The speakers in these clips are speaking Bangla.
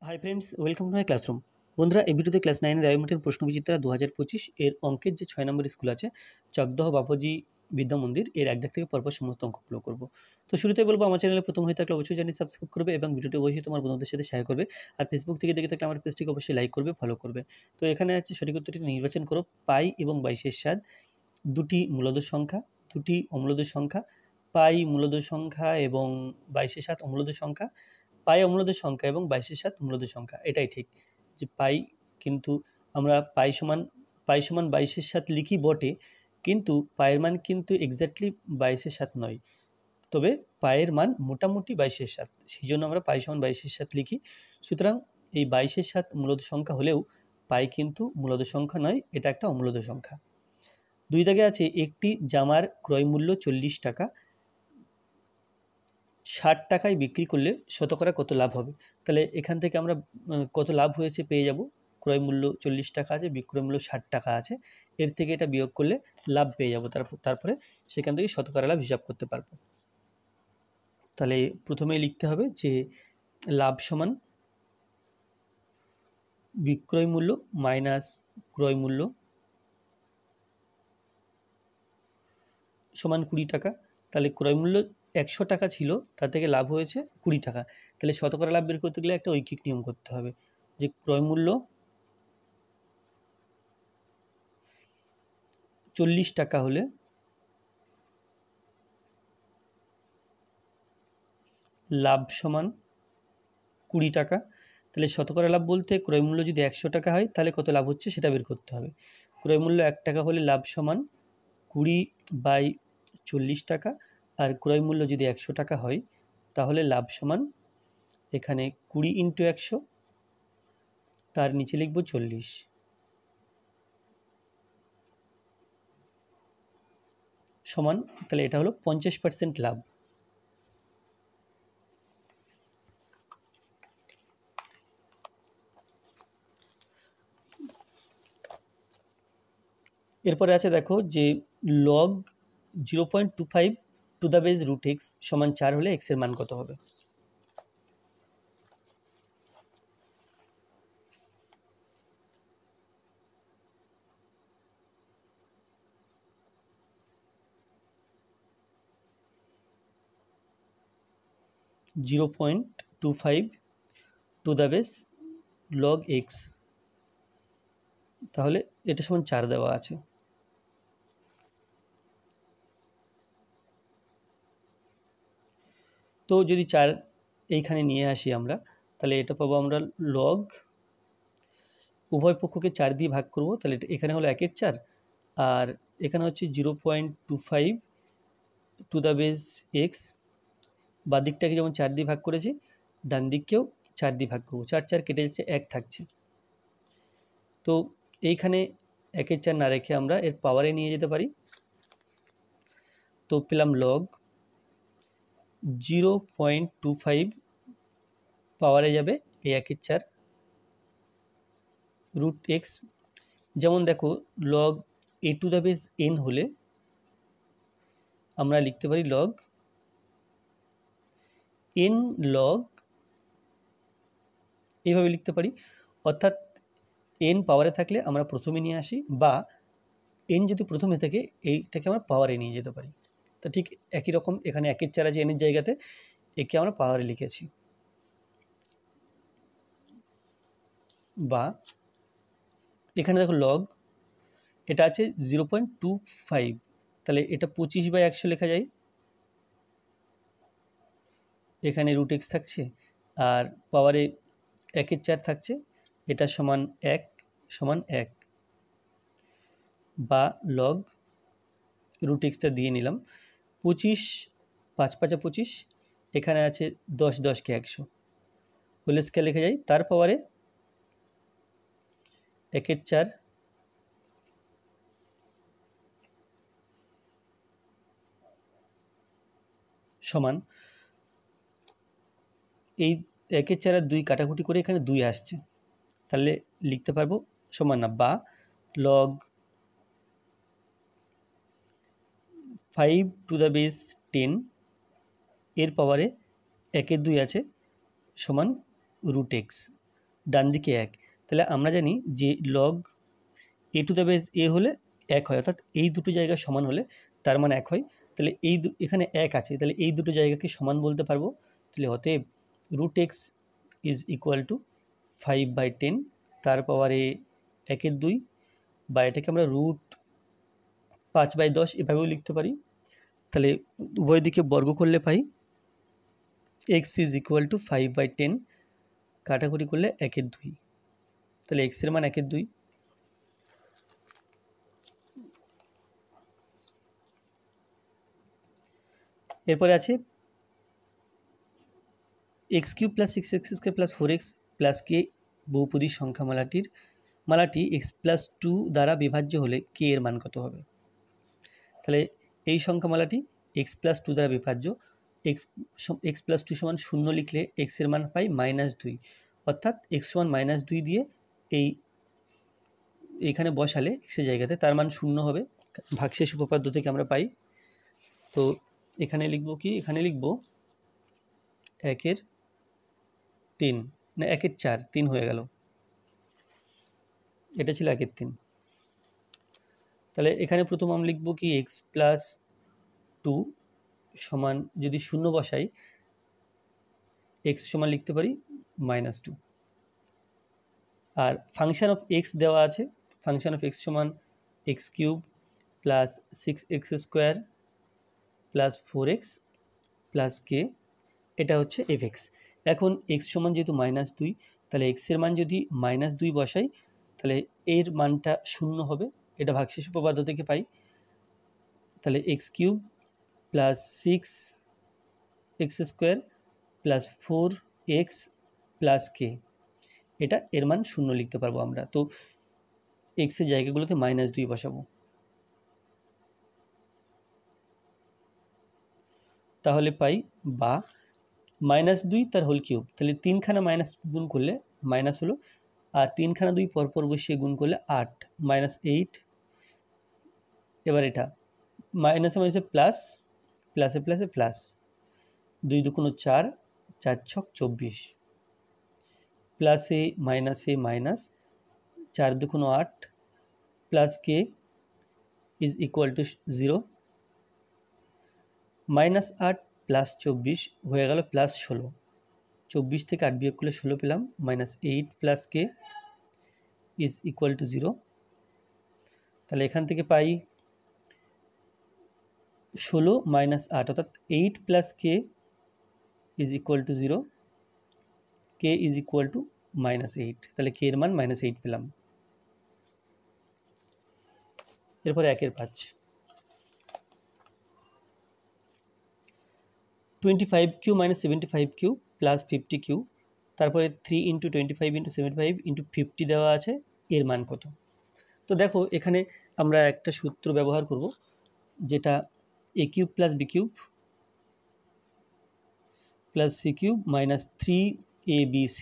Hi friends, welcome to my classroom. বন্ধুরা, এই ভিডিওতে ক্লাস 9 রায়মার্টিন প্রশ্নবিচিত্রা 2025 এর অঙ্কের যে 6 নম্বর স্কুল আছে চকদহ বাপুজি বিদ্যা মন্দির এর এক দাগ থেকে পরপর সমস্ত অঙ্কগুলো করব। তো শুরুতে বলবো, আমার চ্যানেলে প্রথম হয়ে থাকলে অবশ্যই চ্যানেল সাবস্ক্রাইব করবে এবং ভিডিওটি অবশ্যই তোমার বন্ধুদের সাথে শেয়ার করবে। আর ফেসবুক থেকে দেখে থাকলে আমার পেজটিকে অবশ্যই লাইক করবে, ফলো করবে। তো এখানে আছে সঠিক উত্তরটি নির্বাচন করো। পাই এবং 22-এর সাত দুটি মূলদ সংখ্যা, দুটি অমূলদ সংখ্যা। পাই মূলদ সংখ্যা এবং 22-এর সাত অমূলদ সংখ্যা। পাই অমূলদ সংখ্যা এবং 22-এর সাত মূলদ সংখ্যা, এটাই ঠিক। যে পাই, কিন্তু আমরা পাই সমান 22-এর সাত লিখি বটে, কিন্তু পায়ের মান কিন্তু এক্স্যাক্টলি 22-এর সাত নয়। তবে পায়ের মান মোটামুটি 22-এর সাত, সেই জন্য আমরা পাই সমান 22-এর সাত লিখি। সুতরাং এই 22-এর সাত মূলদ সংখ্যা হলেও পাই কিন্তু মূলদ সংখ্যা নয়, এটা একটা অমূলদ সংখ্যা। দুই দাগে আছে একটি জামার ক্রয় মূল্য 40 টাকা, 60 টাকায় বিক্রি করলে শতকরা কত লাভ হবে। তাহলে এখান থেকে আমরা কত লাভ হয়েছে পেয়ে যাব। ক্রয় মূল্য 40 টাকা আছে, বিক্রয় মূল্য 60 টাকা আছে, এর থেকে এটা বিয়োগ করলে লাভ পেয়ে যাব। তারপরে সেখান থেকে শতকরা লাভ হিসাব করতে পারবো। তাহলে প্রথমেই লিখতে হবে যে লাভ সমান বিক্রয় মূল্য মাইনাস ক্রয় মূল্য সমান 20 টাকা। তাহলে ক্রয় মূল্য 100 টাকা ছিল, তার থেকে লাভ হয়েছে 20 টাকা। তাহলে শতকরা লাভ বের করতে গেলে একটা ঐকিক নিয়ম করতে হবে, যে ক্রয় মূল্য 40 টাকা হলে লাভ সমান 20 টাকা। তাহলে শতকরা লাভ বলতে ক্রয় মূল্য যদি 100 টাকা হয় তাহলে কত লাভ হচ্ছে সেটা বের করতে হবে। ক্রয় মূল্য 1 টাকা হলে লাভ সমান 20/40 টাকা, আর ক্রয় মূল্য যদি 100 টাকা হয় তাহলে লাভ সমান এখানে 20 × 100, তার নিচে লিখব 40 সমান, তাহলে এটা হলো 50% লাভ। এরপরে আছে দেখো যে log 0.25 to the base root x সমান 4 হলে এক্সের মান কত হবে। Zero point two five to the base log x, তাহলে এটা সমান 4 দেওয়া আছে। তো যদি 4 এইখানে নিয়ে আসি আমরা, তাহলে এটা পাবো আমরা লগ, উভয় পক্ষকে 4 দিয়ে ভাগ করব, তাহলে এখানে হলো 1/4 আর এখানে হচ্ছে 0.25 টু দ্য বেস এক্স। বাঁ দিকটাকে যেমন 4 দিয়ে ভাগ করেছি, ডান দিককেও 4 দিয়ে ভাগ করবো। 4 4 কেটে যাচ্ছে, 1 থাকছে। তো এইখানে 1/4 না রেখে আমরা এর পাওয়ারে নিয়ে যেতে পারি। তো পেলাম লগ 0.25 পাওয়ারে যাবে এই 1/4 রুট এক্স। যেমন দেখো log A to the base n হলে আমরা লিখতে পারি লগ এন লগ, এইভাবে লিখতে পারি। অর্থাৎ এন পাওয়ারে থাকলে আমরা প্রথমে নিয়ে আসি, বা এন যদি প্রথমে থাকে এইটাকে আমরা পাওয়ারে নিয়ে যেতে পারি। তো ঠিক একই রকম এখানে 1/4 আছে এনের জায়গাতে, একে আমরা পাওয়ারে লিখেছি। বা এখানে দেখো লগ এটা আছে 0.25, তাহলে এটা 25/100 লেখা যায়। এখানে রুট এক্স থাকছে আর পাওয়ারে 1/4 থাকছে, এটা সমান 1 সমান 1। বা লগ রুট এক্সটা দিয়ে নিলাম, 25 5 5 25, এখানে আছে 10 10 কে 100, হোল স্কয়ার লিখে যায়। তার পাওয়ারে 1/4 সমান, এই 1/4 আর 2 কাটাকুটি করে এখানে 2 আসছে, তাহলে লিখতে পারবো সমান না। বা লগ 5 টু দ্য বেস 10 এর পাওয়ারে 1/2 আছে সমান রুট এক্স। ডান দিকে 1, তাহলে আমরা জানি যে log a two the base a হলে 1 হয়, অর্থাৎ এই দুটো জায়গা সমান হলে তার মান 1 হয়। তাহলে এখানে 1 আছে, তাহলে এই দুটো জায়গাকে সমান বলতে পারবো। তাহলে অতএব √x ইজ ইকুয়াল টু 5/10 তার পাওয়ার a 1/2, বা এটাকে আমরা √5/10 এভাবেও লিখতে পারি। তাহলে উভয় দিকে বর্গ করলে পাই x ইজ ইকুয়াল টু 5/10, কাটাকুটি করলে 1/2, তাহলে x এর মান 1/2। এরপরে আছে x³ + 6x² + 4x + k বহুপদী সংখ্যা মালাটি x+2 দ্বারা বিভাজ্য হলে k এর মান কত হবে? তাহলে এই সংখ্যামালাটি x+2 দ্বারা বিভাজ্য, x+2 সমান 0 লিখলে x এর মান পাই -2, অর্থাৎ x সমান -2 দিয়ে এইখানে বসালে x এর জায়গাতে তার মান 0 হবে, ভাগশেষ উপপাদ্য থেকে আমরা পাই। তো এখানে লিখব কি, এখানে লিখব 1/3 না 1/4, 3 হয়ে গেল, এটা ছিল 1/3। তাহলে এখানে প্রথম আমরা লিখব কি x+2 সমান, যদি 0 বসাই x সমান লিখতে পারি -2, আর ফাংশন অফ x দেওয়া আছে, ফাংশন অফ x সমান x³ + 6x² + 4x + k, এটা হচ্ছে fx। এখন x সমান যেহেতু -2, তাহলে x এর মান যদি -2 বসাই তাহলে এর মানটা 0 হবে, এটা ভাগশেষ উপপাদ্য থেকে পাই। তাহলে x³ + 6x² + 4x + k, এটা এর মান 0 লিখতে পারবো আমরা। তো x এর জায়গাগুলোতে -2 বসাবো, তাহলে পাই বা -2 তার হোল কিউব, তাহলে 3খানা মাইনাস গুণ করলে মাইনাস হলো, আর 3খানা 2 পরপর বসিয়ে গুণ করলে 8 -8। এবার এটা মাইনাসে মাইনাসে প্লাস, প্লাসে প্লাসে প্লাস, 2 × 2 = 4, 4 × 6 = 24, প্লাসে মাইনাসে minus, 4 × 2 = 8, plus k is equal two 0, -8 + 24 হয়ে গেল +16, 24 থেকে 8 বিয়োগ করলে 16 পেলাম, -8 + k ইজ ইকুয়াল টু 0। তাহলে এখান থেকে পাই 16 - 8, অর্থাৎ 8 + k is equal two 0, k is equal two -8, তাহলে k এর মান -8 পেলাম। এরপরে 1/5, 25³ - 75³ + 50³ তারপরে 3 × 25 × 75 × 50 দেওয়া আছে, এর মান কত? তো দেখো এখানে আমরা একটা সূত্র ব্যবহার করব, যেটা a³ + b³ + c³ - 3abc,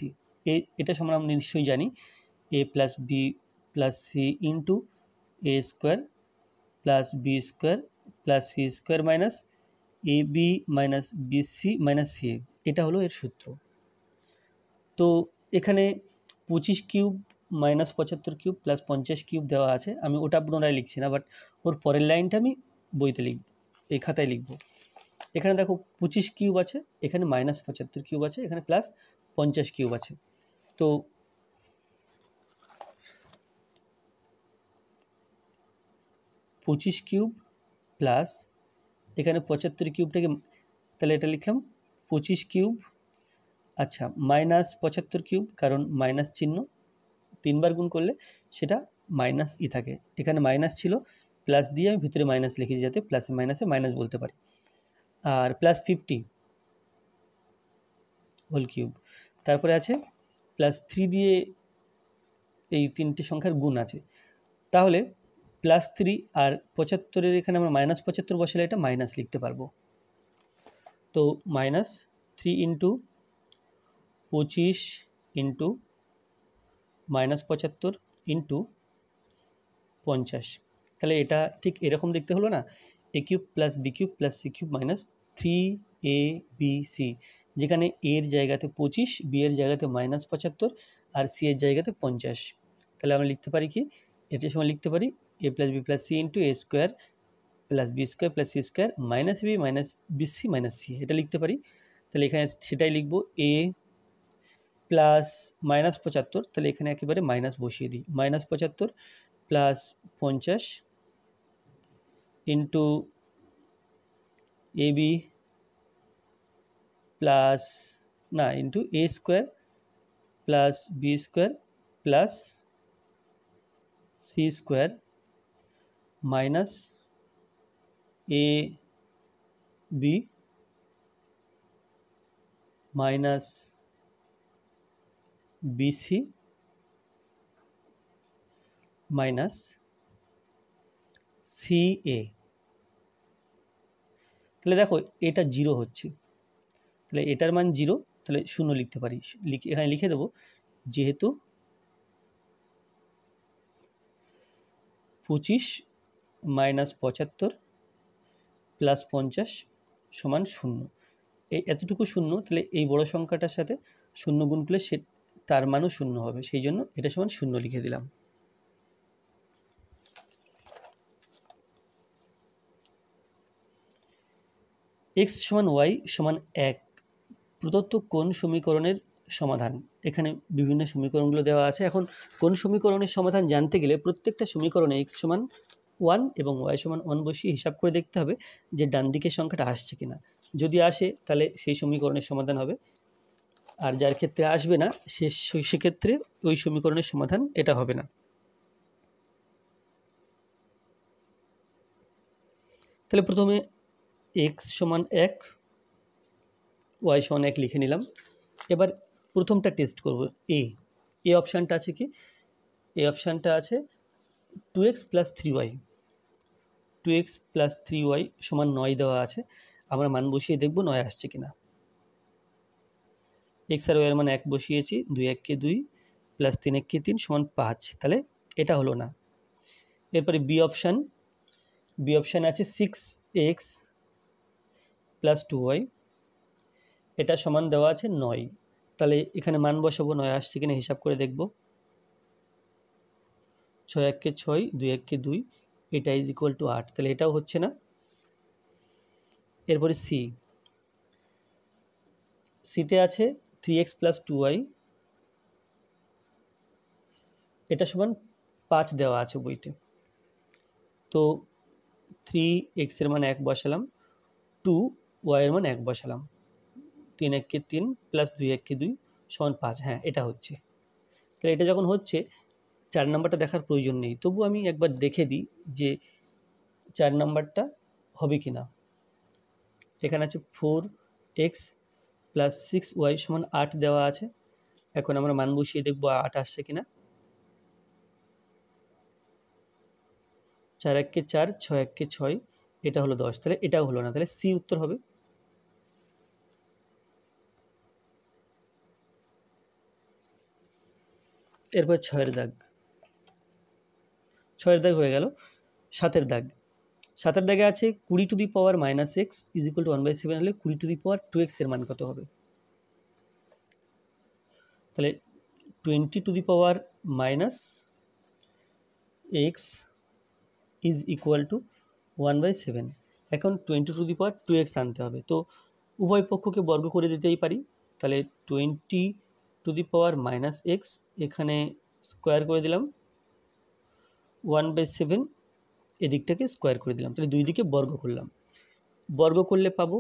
এটা সমান আমরা নিশ্চয়ই জানি a + b + c × a² + b² + c² - ab - bc - ca, এটা হলো এর সূত্র। তো এখানে 25³ - 75³ + 50³ দেওয়া আছে, আমি ওটা পুনরায় লিখছি না, বাট ওর পরের লাইনটা আমি বইতে লিখব, এই খাতায় লিখব। এখানে দেখো 25³ আছে, এখানে -75³ আছে, এখানে +50³ আছে। তো 25³ প্লাস এখানে 75কিউবটাকে, তাহলে এটা লিখলাম 25³ আচ্ছা -75কিউব, কারণ মাইনাস চিহ্ন 3 বার গুণ করলে সেটা মাইনাসই থাকে, এখানে মাইনাস ছিল প্লাস দিয়ে আমি ভিতরে মাইনাস লিখেছি যাতে প্লাসে মাইনাসে মাইনাস বলতে পারি, আর +50 হোল কিউব, তারপরে আছে +3 দিয়ে এই 3টে সংখ্যার গুণ আছে, তাহলে +3 আর 75-এর এখানে আমরা -75 বসালে এটা মাইনাস লিখতে পারবো। তো -3 × 25 × -75 × 50, তাহলে এটা ঠিক এরকম দেখতে হলো না, a³ + b³ + c³ - 3 A B C, যেখানে এর জায়গাতে 25, বি এর জায়গাতে -75 আর সি এর জায়গাতে 50। তাহলে আমরা লিখতে পারি কি, এটার সময় লিখতে পারি A plus B plus C into A square plus B square plus C square minus B minus BC minus C, এটা লিখতে পারি। তাহলে এখানে সেটাই লিখব, এ প্লাস -75, তাহলে এখানে একেবারে মাইনাস বসিয়ে দিই, -75 plus 50 into A B plus না into A square plus B square plus C square minus A B minus BC minus C A. তাহলে দেখো এটা 0 হচ্ছে, তাহলে এটার মান 0, তাহলে 0 লিখতে পারি। এখানে লিখে দেবো, যেহেতু 25 মাইনাস 75 প্লাস 50 সমান 0, এই এতটুকু 0, তাহলে এই বড় সংখ্যাটার সাথে 0 গুণ করলে সে তার মানও 0 হবে, সেই জন্য এটা সমান 0 লিখে দিলাম। x সমান y সমান 1 প্রদত্ত কোন সমীকরণের সমাধান। এখানে বিভিন্ন সমীকরণগুলো দেওয়া আছে। এখন কোন সমীকরণের সমাধান জানতে গেলে প্রত্যেকটা সমীকরণে x সমান 1 এবং y সমান 1 বসিয়ে হিসাব করে দেখতে হবে যে ডান দিকের সংখ্যাটা আসছে কিনা। যদি আসে তাহলে সেই সমীকরণের সমাধান হবে, আর যার ক্ষেত্রে আসবে না সেক্ষেত্রে ওই সমীকরণের সমাধান এটা হবে না। তাহলে প্রথমে x সমান 1, y সমান 1 লিখে নিলাম। এবার প্রথমটা টেস্ট করব, এ অপশানটা আছে কি, এই অপশানটা আছে 2x plus 3y, 2x plus 3y সমান 9 দেওয়া আছে। আমরা মান বসিয়ে দেখব 9 আসছে কিনা। x আর y এর মান 1 বসিয়েছি, 2 1 কে 2 প্লাস 3 1 কে 3 সমান 5, তাহলে এটা হলো না। এরপরে বি অপশান আছে 6x প্লাস 2y, এটা সমান দেওয়া আছে 9, তাহলে এখানে মান বসাবো, 9 আসছে কিনা হিসাব করে দেখব। 6 1 কে 6, 2 1 কে 2, এটা ইজ ইকুয়াল টু 8, তাহলে এটাও হচ্ছে না। এরপরে সিতে আছে 3x প্লাস 2y, এটা সমান 5 দেওয়া আছে বইতে। তো 3x এর মান 1 বসালাম, 2y এর মান 1 বসালাম, 3 1 কে 3 প্লাস 2 1 কে 2 সমান 5, হ্যাঁ এটা হচ্ছে। তাহলে এটা যখন হচ্ছে 4 নাম্বারটা দেখার প্রয়োজন নেই, তবু আমি একবার দেখে দিই যে 4 নাম্বারটা হবে কি না। এখানে আছে 4x প্লাস 6y সমান 8 দেওয়া আছে। এখন আমরা মান বসিয়ে দেখব 8 আসছে কিনা। 4 1 কে 4, 6 1 কে 6, এটা হলো 10, তাহলে এটাও হলো না, তাহলে সি উত্তর হবে। এরপর 6 এর দাগ হয়ে গেল। 7 এর দাগে আছে 20 two the power minus x is equal two 1/7 হলে 20 টু দি পাওয়ার 2x এর মান কত হবে। তাহলে 20 two the power minus x is equal two 1/7। এখন 20 টু দি পাওয়ার 2x আনতে হবে, তো উভয় পক্ষকে বর্গ করে দিতেই পারি। তাহলে 20 two the power minus x, এখানে স্কোয়ার করে দিলাম, 1/7 এদিকটাকে স্কোয়ার করে দিলাম, তাহলে দুই দিকে বর্গ করলাম। বর্গ করলে পাবো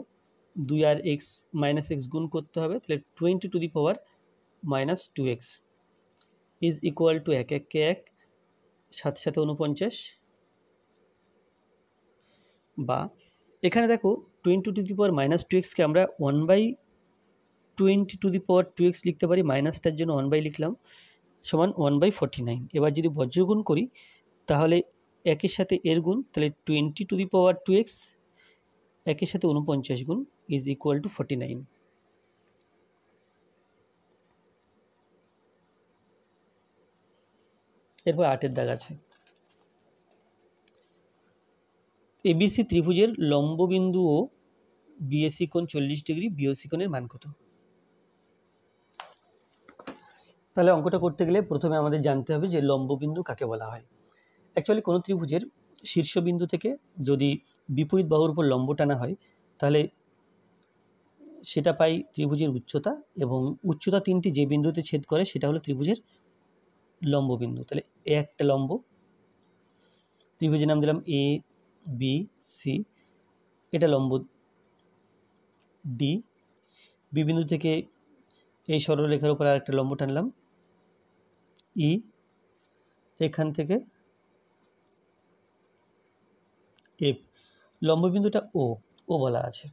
2 আর এক্স মাইনাস এক্স গুণ করতে হবে, তাহলে 20 two the power minus 2x is equal two 1 1 কে 1, 7 7 49, বা এখানে দেখো 20 টু দি পাওয়ার মাইনাস 2xকে আমরা 1/20 টু দি পাওয়ার 2x লিখতে পারি, মাইনাসটার জন্য 1 লিখলাম, সমান 1/49। এবার যদি বজ্রগুণ করি তাহলে একের সাথে এর গুণ, তাহলে 20 টু দি পাওয়ার 2x একের সাথে 49 গুণ ইজ ইকুয়াল টু 49। এরপর 8 এর দাগ আছে, এবিসি ত্রিভুজের লম্ববিন্দু ও বিএসি কোণ 40 ডিগ্রি, বিওসি কোণের মান কত? তাহলে অঙ্কটা করতে গেলে প্রথমে আমাদের জানতে হবে যে লম্ববিন্দু কাকে বলা হয়। অ্যাকচুয়ালি কোনো ত্রিভুজের শীর্ষবিন্দু থেকে যদি বিপরীত বাহুর উপর লম্ব টানা হয় তাহলে সেটা পাই ত্রিভুজের উচ্চতা, এবং উচ্চতা 3টি যে বিন্দুতে ছেদ করে সেটা হলো ত্রিভুজের লম্ববিন্দু। তাহলে এ একটা লম্ব, ত্রিভুজের নাম দিলাম এ বি সি, এটা লম্ব ডি, বি বিন্দু থেকে এই সরলরেখার উপর আরেকটা লম্ব টানলাম ই, এখান থেকে এফ, লম্ববিন্দুটা ও ও বলা আছে।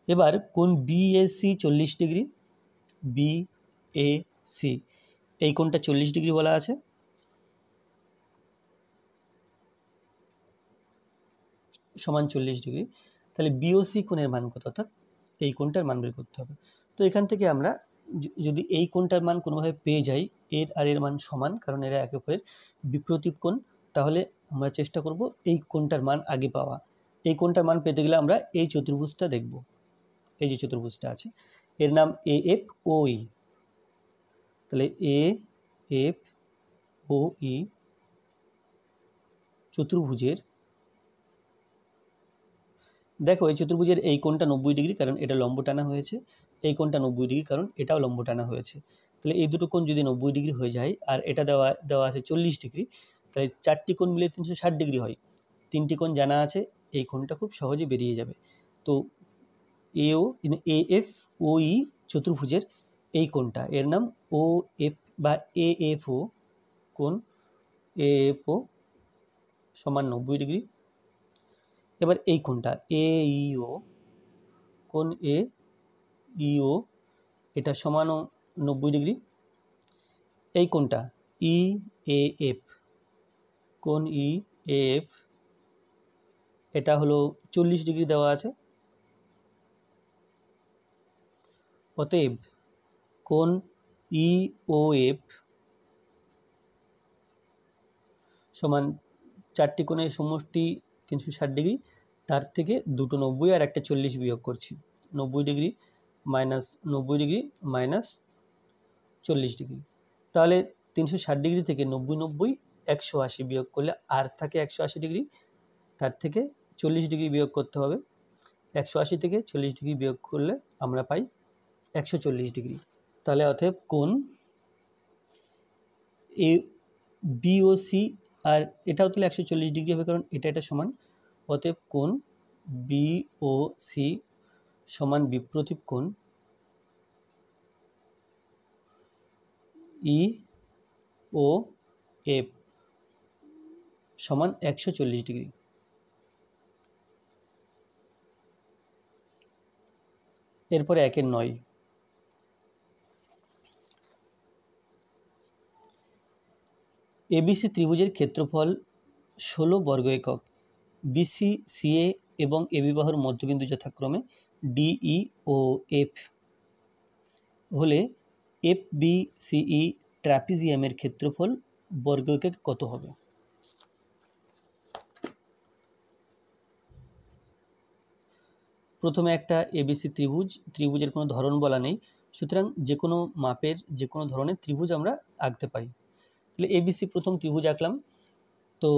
এবার কোণ বিএসি 40 ডিগ্রি, বিএসি এই কোণটা 40 ডিগ্রি বলা আছে। সমান 40 ডিগ্রি। তাহলে বিওসি কোণের মান কত, অর্থাৎ এই কোণটার মান বের করতে হবে। তো এখান থেকে আমরা যদি এই কোণটার মান কোনোভাবে পেয়ে যাই, এর আর এর মান সমান, কারণ এরা একে অপরের বিপরীত কোণ, তাহলে আমরা চেষ্টা করব এই কোণটার মান আগে পাওয়া। এই কোণটার মান পেতে গেলে আমরা এই চতুর্ভুজটা দেখব। এই যে চতুর্ভুজটা আছে এর নাম এ এফ ও ই। তাহলে এ এফ ও ই চতুর্ভুজের, দেখো এই চতুর্ভুজের এই কোণটা 90 ডিগ্রি, কারণ এটা লম্ব টানা হয়েছে, এই কোণটা 90 ডিগ্রি কারণ এটাও লম্ব টানা হয়েছে। তাহলে এই দুটো কোণ যদি 90 ডিগ্রি হয়ে যায় আর এটা দেওয়া আছে 40 ডিগ্রি, তাহলে 4টি কোণ মিলে 360 ডিগ্রি হয়। 3টি কোণ জানা আছে, এই কোণটা খুব সহজে বেরিয়ে যাবে। তো এ এফ ও ই চতুর্ভুজের এই কোণটা, এর নাম ও এফ বা এ এফ ও কোণ, এ এফ ও সমান 90 ডিগ্রি। এবার এই কোণটা এ ইও কোণ এ ইও, এটা সমানও 90 ডিগ্রি। এই কোণটা ই এ এফ কোণ ই এ এফ, এটা হলো 40 ডিগ্রি দেওয়া আছে। অতএব কোণ ই ও এফ সমান 4টি কোণের সমষ্টি 360 ডিগ্রি, তার থেকে দুটো 90 আর একটা 40 বিয়োগ করছি। 90 degree minus 90 degree minus 40 degree. তাহলে 360 ডিগ্রি থেকে 90 90 180 বিয়োগ করলে আর থাকে 180 ডিগ্রি, তার থেকে 40 ডিগ্রি বিয়োগ করতে হবে। 180 থেকে 40 ডিগ্রি বিয়োগ করলে আমরা পাই 140 ডিগ্রি। তাহলে অতএব কোণ এ বিওসি, আর এটাও তাহলে 140 ডিগ্রি হবে কারণ এটা সমান। অতএব কোণ বিওসি সমান বিপ্রতীপ কোণ ই ও এফ সমান 140 ডিগ্রি। এরপরে 1-9, এবিসি ত্রিভুজের ক্ষেত্রফল 16 বর্গ একক। বিসি সিএ এবং এবি বাহুর মধ্যবিন্দু যথাক্রমে ডিই ও এফ হলে এফ বি সিই ট্রাপিজিয়ামের ক্ষেত্রফল বর্গ একক কত হবে? প্রথমে একটা এবিসি ত্রিভুজের কোনো ধরন বলা নেই, সুতরাং যে কোনো মাপের যে কোনো ধরনের ত্রিভুজ আমরা আঁকতে পারি। তাহলে এবিসি প্রথম ত্রিভুজ আঁকলাম, তো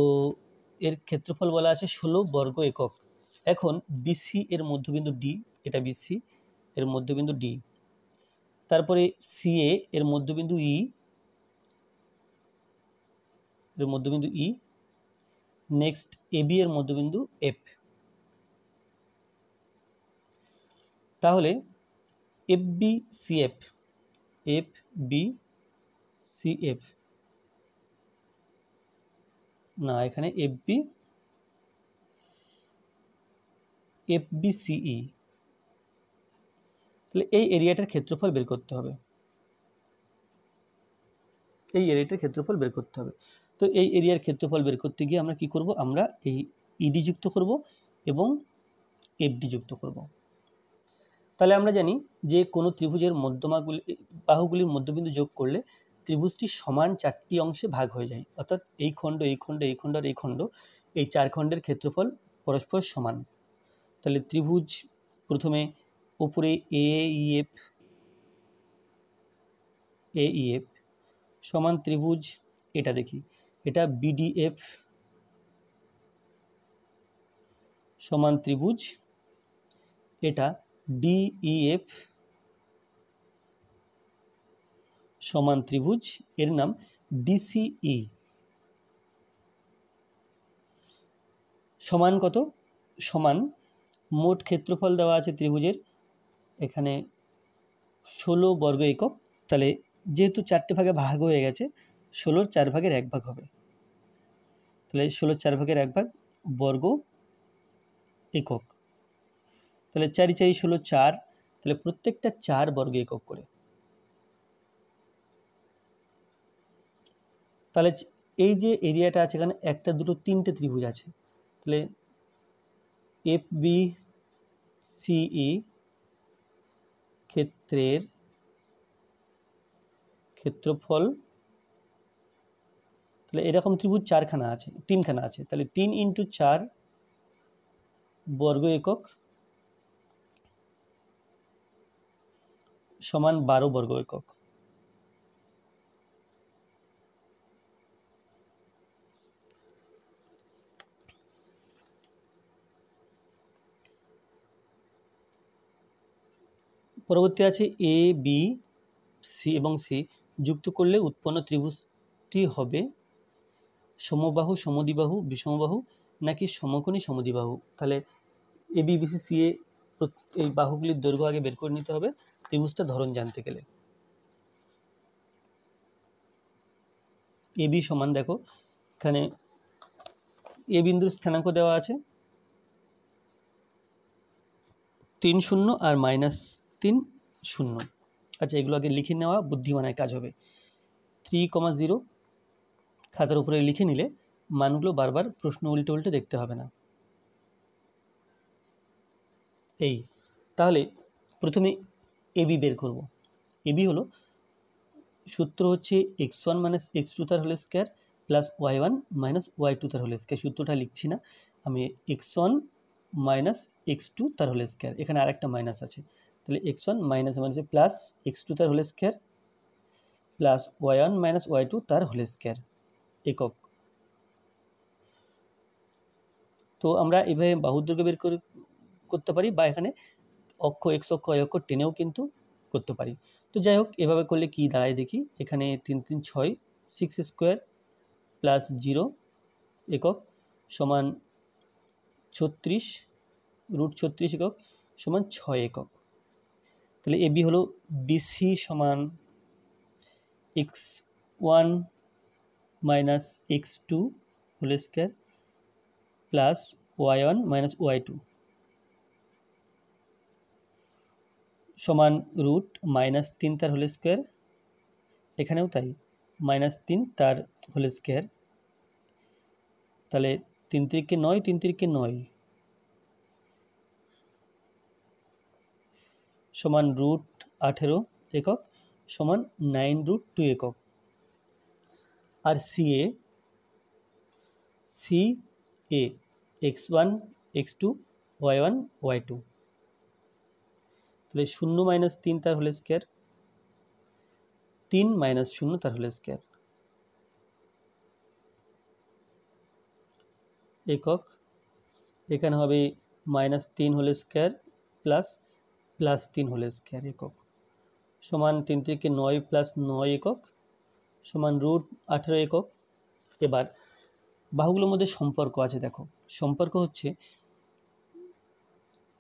এর ক্ষেত্রফল বলা আছে 16 বর্গ একক। এখন বিসি এর মধ্যবিন্দু ডি, এটা বিসি এর মধ্যবিন্দু ডি, তারপরে সিএ এর মধ্যবিন্দু ই, নেক্সট এবি এর মধ্যবিন্দু এফ। তাহলে এফ বি সি এফ না, এখানে এফ বি সিই, তাহলে এই এরিয়াটার ক্ষেত্রফল বের করতে হবে। তো এই এরিয়ার ক্ষেত্রফল বের করতে গিয়ে আমরা কি করব, আমরা এই ইডি যুক্ত করব এবং এফডি যুক্ত করব। তাহলে আমরা জানি যে কোনো ত্রিভুজের বাহুগুলির মধ্যবিন্দু যোগ করলে ত্রিভুজটি সমান 4টি অংশে ভাগ হয়ে যায়, অর্থাৎ এই খণ্ড আর এই খণ্ড, এই 4 খণ্ডের ক্ষেত্রফল পরস্পর সমান। তাহলে ত্রিভুজ প্রথমে উপরে AEF সমান ত্রিভুজ, এটা দেখি, এটা BDF সমান ত্রিভুজ, এটা DEF সমান ত্রিভুজ, এর নাম DCE। সমান কত? সমান মোট ক্ষেত্রফল দেওয়া আছে ত্রিভুজের এখানে 16 বর্গ একক। তাহলে যেহেতু 4টে ভাগে ভাগ হয়ে গেছে, 16-র 4 ভাগের 1 ভাগ হবে। তাহলে 16-র 4 ভাগের 1 ভাগ বর্গ একক। তাহলে 4 × 4 = 4, তাহলে প্রত্যেকটা 4 বর্গ একক করে। তাহলে এই যে এরিয়াটা আছে এখানে 1টা 2টো 3টে ত্রিভুজ আছে, তাহলে FBCE ক্ষেত্রের ক্ষেত্রফল, তাহলে এরকম ত্রিভুজ 3খানা আছে, তাহলে 3 × 4 বর্গ একক সমান 12 বর্গ একক। পরবর্তী আছে ABC এবং C যুক্ত করলে উৎপন্ন ত্রিভুজটি হবে সমবাহু, সমদ্বিবাহু, বিষমবাহু নাকি সমকোণী সমদ্বিবাহু। তাহলে ABBCC এই বাহুগুলির দৈর্ঘ্য আগে বের করে নিতে হবে ত্রিভুজটা ধরন জানতে গেলে। AB সমান, দেখো এখানে A বিন্দুর স্থানাঙ্ক দেওয়া আছে 3 0 আর -3 0। আচ্ছা, এগুলো আগে লিখে নেওয়া বুদ্ধিমানের কাজ হবে। 3, 0 খাতার উপরে লিখে নিলে মানগুলো বারবার প্রশ্ন উল্টে উল্টে দেখতে হবে না। এই তাহলে প্রথমে AB বের করব। AB হলো, সূত্র হচ্ছে x1 - x2 তার whole square plus y1 - y2 তার হোল স্কয়ার। সূত্রটা লিখছি না আমি, x1 - x2 তার হোল স্কয়ার, এখানে আরেকটা মাইনাস আছে, তাহলে x1 মাইনাস প্লাস x2 তার whole square plus y1 - y2 তার হোল স্কয়ার একক। তো আমরা এভাবে বাহুর দৈর্ঘ্য বের করতে পারি, বা এখানে অক্ষ x অক্ষ y অক্ষ টেনেও কিন্তু করতে পারি। তো যাই হোক, এভাবে করলে কি দাঁড়ায় দেখি, এখানে 3 3 6, 6 স্কোয়ার প্লাস 0 একক সমান 36 √36 একক সমান 6 একক। তাহলে AB হলো BC সমান x1 - x2 whole square plus y1 - y2 সমান √-3 তার হোল স্কয়ার, এখানেও তাই -3 তার হোল স্কয়ার। তাহলে 3 × 9, 3 × 9 সমান √18 একক সমান 9√2 একক। আর CA x1 x2 y1 y2, তাহলে 0 - 3 তার হোল স্কয়ার, 3 - 0 তার হোল স্কয়ার একক। এখানে হবে -3 whole square plus +3 whole square একক সমান 3 × 9 + 9 একক সমান √18 একক। এবার বাহুগুলোর মধ্যে সম্পর্ক আছে, দেখো সম্পর্ক হচ্ছে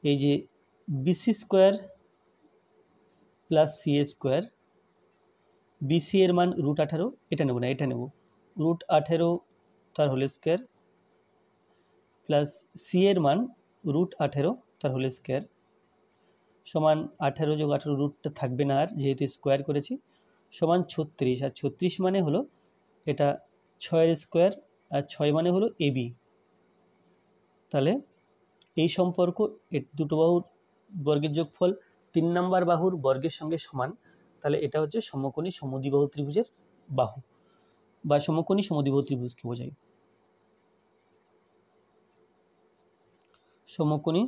এই যে BC square plus CA square, BC এর মান √18, এটা নেব না, এটা নেব √18 তার হোল স্কয়ার প্লাস CA এর মান √18 তার হোল স্কয়ার সমান 18 + 18 রুটটা থাকবে না আর, যেহেতু স্কোয়ার করেছি, সমান 36। আর 36 মানে হলো এটা 6 স্কোয়ার, আর 6 মানে হলো AB। তাহলে এই সম্পর্ক দুটো বাহুর বর্গের যোগফল 3 নম্বর বাহুর বর্গের সঙ্গে সমান। তাহলে এটা হচ্ছে সমকোণী সমদ্বিবাহু ত্রিভুজের বাহু, বা সমকোণী সমদ্বিবাহু ত্রিভুজকে বোঝায়। সমকোণী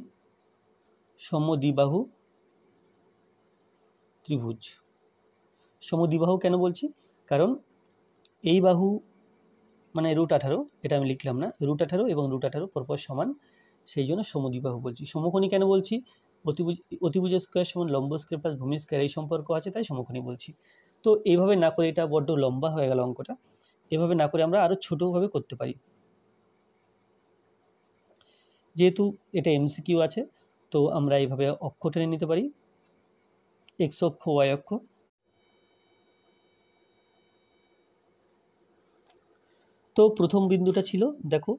সমদ্বিবাহু ত্রিভুজ। সমদ্বিবাহু কেন বলছি? কারণ এই বাহু মানে √18, এটা আমি লিখলাম না, √18 এবং √18 পরপর সমান, সেই জন্য সমদ্বিবাহু বলছি। সমকোণী কেন বলছি? অতিভুজ স্কোয়ার সমান লম্ব স্কোয়ার প্লাস ভূমি স্কোয়ার, এই সম্পর্ক আছে, তাই সমকোণী বলছি। তো এইভাবে না করে, এটা বড্ড লম্বা হয়ে গেল অঙ্কটা, এভাবে না করে আমরা আরও ছোটোভাবে করতে পারি। যেহেতু এটা এমসিকিউ আছে, তো আমরা এইভাবে অক্ষ টেনে নিতে পারি, এক্স অক্ষ, ওয়াই অক্ষ। তো প্রথম বিন্দুটা ছিল, দেখো,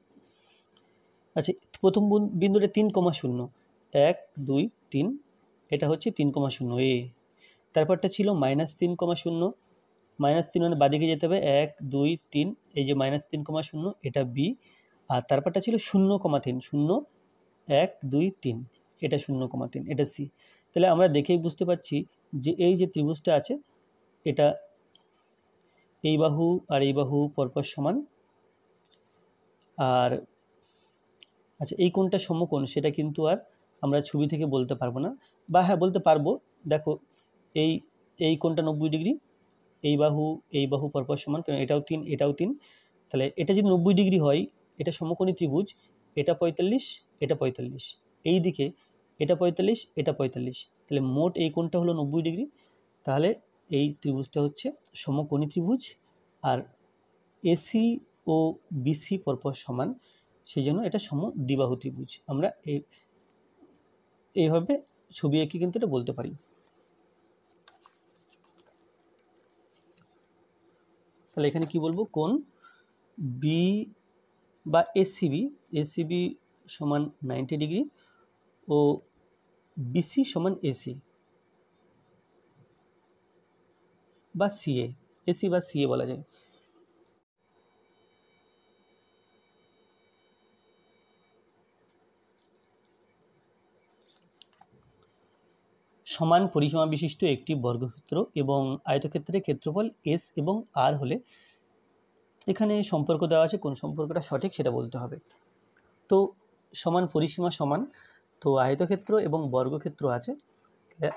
আচ্ছা, প্রথম বিন্দুটা 3,0, 1 2 3, এটা হচ্ছে 3,0 এ। তারপরটা ছিল -3,0, -3 মানে বাদিকে যেতে হবে, 1 2 3, এই যে -3,0, এটা বি। আর তারপরটা ছিল 0,3, 0 1 2 3, এটা 0,3, এটা সি। তাহলে আমরা দেখেই বুঝতে পারছি যে এই যে ত্রিভুজটা আছে, এটা এই বাহু আর এই বাহু পরপর সমান। আর আচ্ছা, এই কোণটা সমকোণ, সেটা কিন্তু আর আমরা ছবি থেকে বলতে পারবো না, বা হ্যাঁ বলতে পারবো। দেখো, এই কোণটা 90 ডিগ্রি, এই বাহু পরপর সমান, কারণ এটাও 3 এটাও 3। তাহলে এটা যদি 90 ডিগ্রি হয়, এটা সমকোণী ত্রিভুজ, এটা 45 এটা 45, এই দিকে এটা 45 এটা 45, তাহলে মোট এই কোণটা হলো 90 ডিগ্রি। তাহলে এই ত্রিভুজটা হচ্ছে সমকোণী ত্রিভুজ, আর এসি ও বিসি পরপর সমান, সেই জন্য এটা সমদ্বিবাহু ত্রিভুজ। আমরা এইভাবে ছবি এঁকে কিন্তু এটা বলতে পারি। তাহলে এখানে কি বলবো? কোণ বি বা এসিবি সমান 90 ডিগ্রি ও বিসি সমান এসি বা সিএ, এসি বা সিএ বলা যায়। সমান পরিসীমা বিশিষ্ট একটি বর্গক্ষেত্র এবং আয়তক্ষেত্রের ক্ষেত্রফল এস এবং আর হলে, এখানে সম্পর্ক দেওয়া আছে, কোন সম্পর্কটা সঠিক সেটা বলতে হবে। তো সমান পরিসীমা সমান, তো আয়তক্ষেত্র এবং বর্গক্ষেত্র আছে।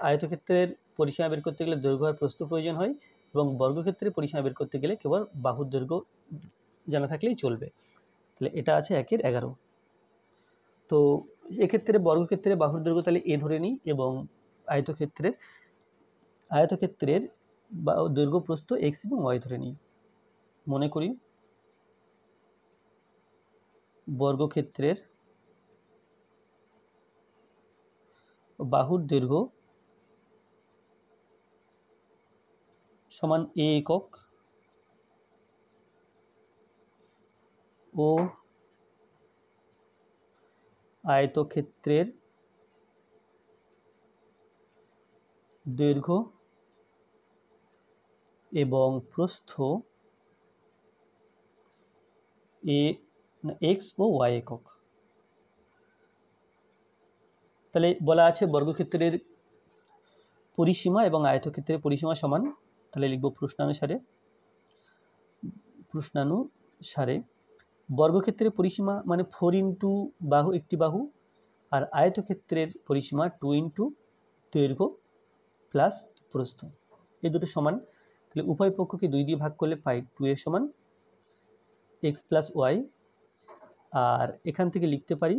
আয়তক্ষেত্রের পরিসীমা বের করতে গেলে দৈর্ঘ্য আর প্রস্থ প্রয়োজন হয়, এবং বর্গক্ষেত্রের পরিসীমা বের করতে গেলে কেবল বাহুর দৈর্ঘ্য জানা থাকলেই চলবে। তাহলে এটা আছে 1/11। তো এক্ষেত্রে বর্গক্ষেত্রে বাহুর দৈর্ঘ্য তাহলে এ ধরে নিই, এবং আয়তক্ষেত্রের দৈর্ঘ্য প্রস্থ এক্স এবং ওয়াই ধরে নিই। মনে করি বর্গক্ষেত্রের বাহুর দৈর্ঘ্য সমান এ একক ও আয়তক্ষেত্রের দৈর্ঘ্য এবং প্রস্থ এক্স ও ওয়াই একক। তাহলে বলা আছে বর্গক্ষেত্রের পরিসীমা এবং আয়তক্ষেত্রের পরিসীমা সমান। তাহলে লিখব প্রশ্নানুসারে বর্গক্ষেত্রের পরিসীমা মানে 4 ইন্টু বাহু, একটি বাহু, আর আয়তক্ষেত্রের পরিসীমা 2 ইন্টু দৈর্ঘ্য প্লাস প্রস্থ, এই দুটো সমান। তাহলে উভয় পক্ষকে 2 দিয়ে ভাগ করলে পাই 2a সমান এক্স প্লাস ওয়াই, আর এখান থেকে লিখতে পারি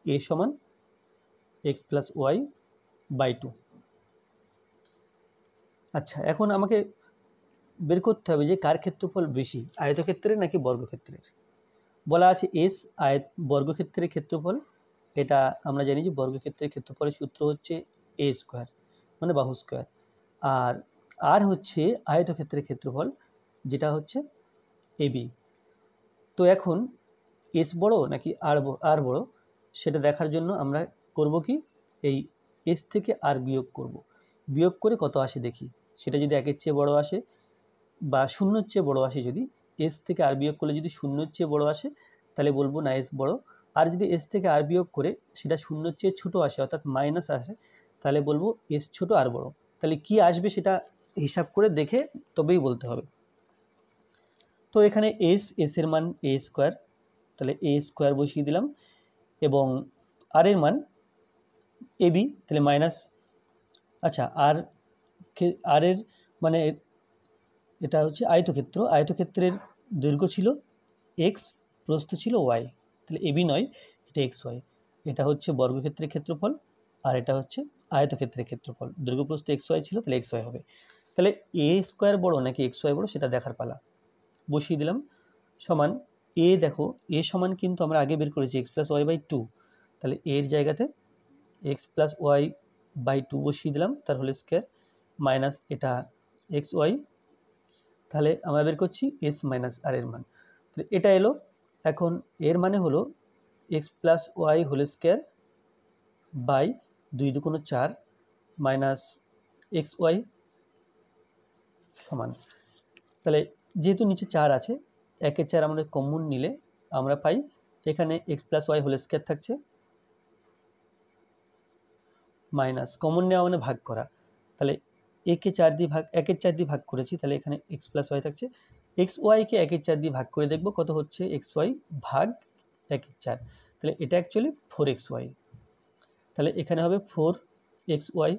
a সমান এক্স প্লাস ওয়াই বাই 2। আচ্ছা, এখন আমাকে বের করতে হবে যে কার ক্ষেত্রফল বেশি, আয়তক্ষেত্রের নাকি বর্গক্ষেত্রের। বলা আছে এস বর্গক্ষেত্রের ক্ষেত্রফল, এটা আমরা জানি যে বর্গক্ষেত্রের ক্ষেত্রফলের সূত্র হচ্ছে এ স্কোয়ার মানে বাহু স্কোয়ার, আর আর হচ্ছে আয়তক্ষেত্রের ক্ষেত্রফল, যেটা হচ্ছে এবি। তো এখন এস বড় নাকি আর বড় সেটা দেখার জন্য আমরা করব কি, এই এস থেকে আর বিয়োগ করে কত আসে দেখি। সেটা যদি 1-এর চেয়ে বড় আসে বা 0-এর চেয়ে বড় আসে, যদি এস থেকে আর বিয়োগ করলে যদি 0-এর চেয়ে বড় আসে, তাহলে বলবো না এস বড়। আর যদি এস থেকে আর বিয়োগ করে সেটা 0-এর চেয়ে ছোটো আসে, অর্থাৎ মাইনাস আসে, তাহলে বলবো এস ছোট আর বড়। তাহলে কি আসবে সেটা হিসাব করে দেখে তবেই বলতে হবে। তো এখানে এস এর মান এ স্কোয়ার, তাহলে এ স্কোয়ার বসিয়ে দিলাম, এবং আর এর মান এবি, তাহলে মাইনাস, আচ্ছা আর এর মানে এটা হচ্ছে আয়তক্ষেত্র, আয়তক্ষেত্রের দৈর্ঘ্য ছিল এক্স, প্রস্থ ছিল ওয়াই, তাহলে এবি নয়, এটা এক্স ওয়াই। এটা হচ্ছে বর্গক্ষেত্রের ক্ষেত্রফল আর এটা হচ্ছে আয়তক্ষেত্রের ক্ষেত্রফল। দৈর্ঘ্য প্রস্থ এক্স ওয়াই ছিল, তাহলে এক্স ওয়াই হবে। তাহলে এ স্কোয়ার বড় নাকি এক্স ওয়াই বড় সেটা দেখার পালা। বসিয়ে দিলাম সমান এ, দেখো এ সমান কিন্তু আমরা আগে বের করেছি x plus y by two, তাহলে এর জায়গাতে x plus y by two বসিয়ে দিলাম, তার হোল স্কোয়ার, মাইনাস এটা এক্স ওয়াই, তাহলে আমরা বের করছি এস মাইনাস আর এর মান। তাহলে এটা এলো। এখন এর মানে হলো x plus y whole square by 2 2 4 minus x y সমান, তাহলে যেহেতু নিচে 4 আছে, 1 4 আমরা কমন নিলে আমরা পাই এখানে x plus y whole square থাকছে, মাইনাস কমন নেওয়া মানে ভাগ করা, তাহলে একে 4 দিয়ে ভাগ, 1 4 দিয়ে ভাগ করেছি, তাহলে এখানে এক্স প্লাস ওয়াই থাকছে। এক্স ওয়াইকে 1 4 দিয়ে ভাগ করে দেখব কত হচ্ছে, এক্স ওয়াই ভাগ 1 4, তাহলে এটা অ্যাকচুয়ালি 4 এক্স ওয়াই, তাহলে এখানে হবে 4 এক্স ওয়াই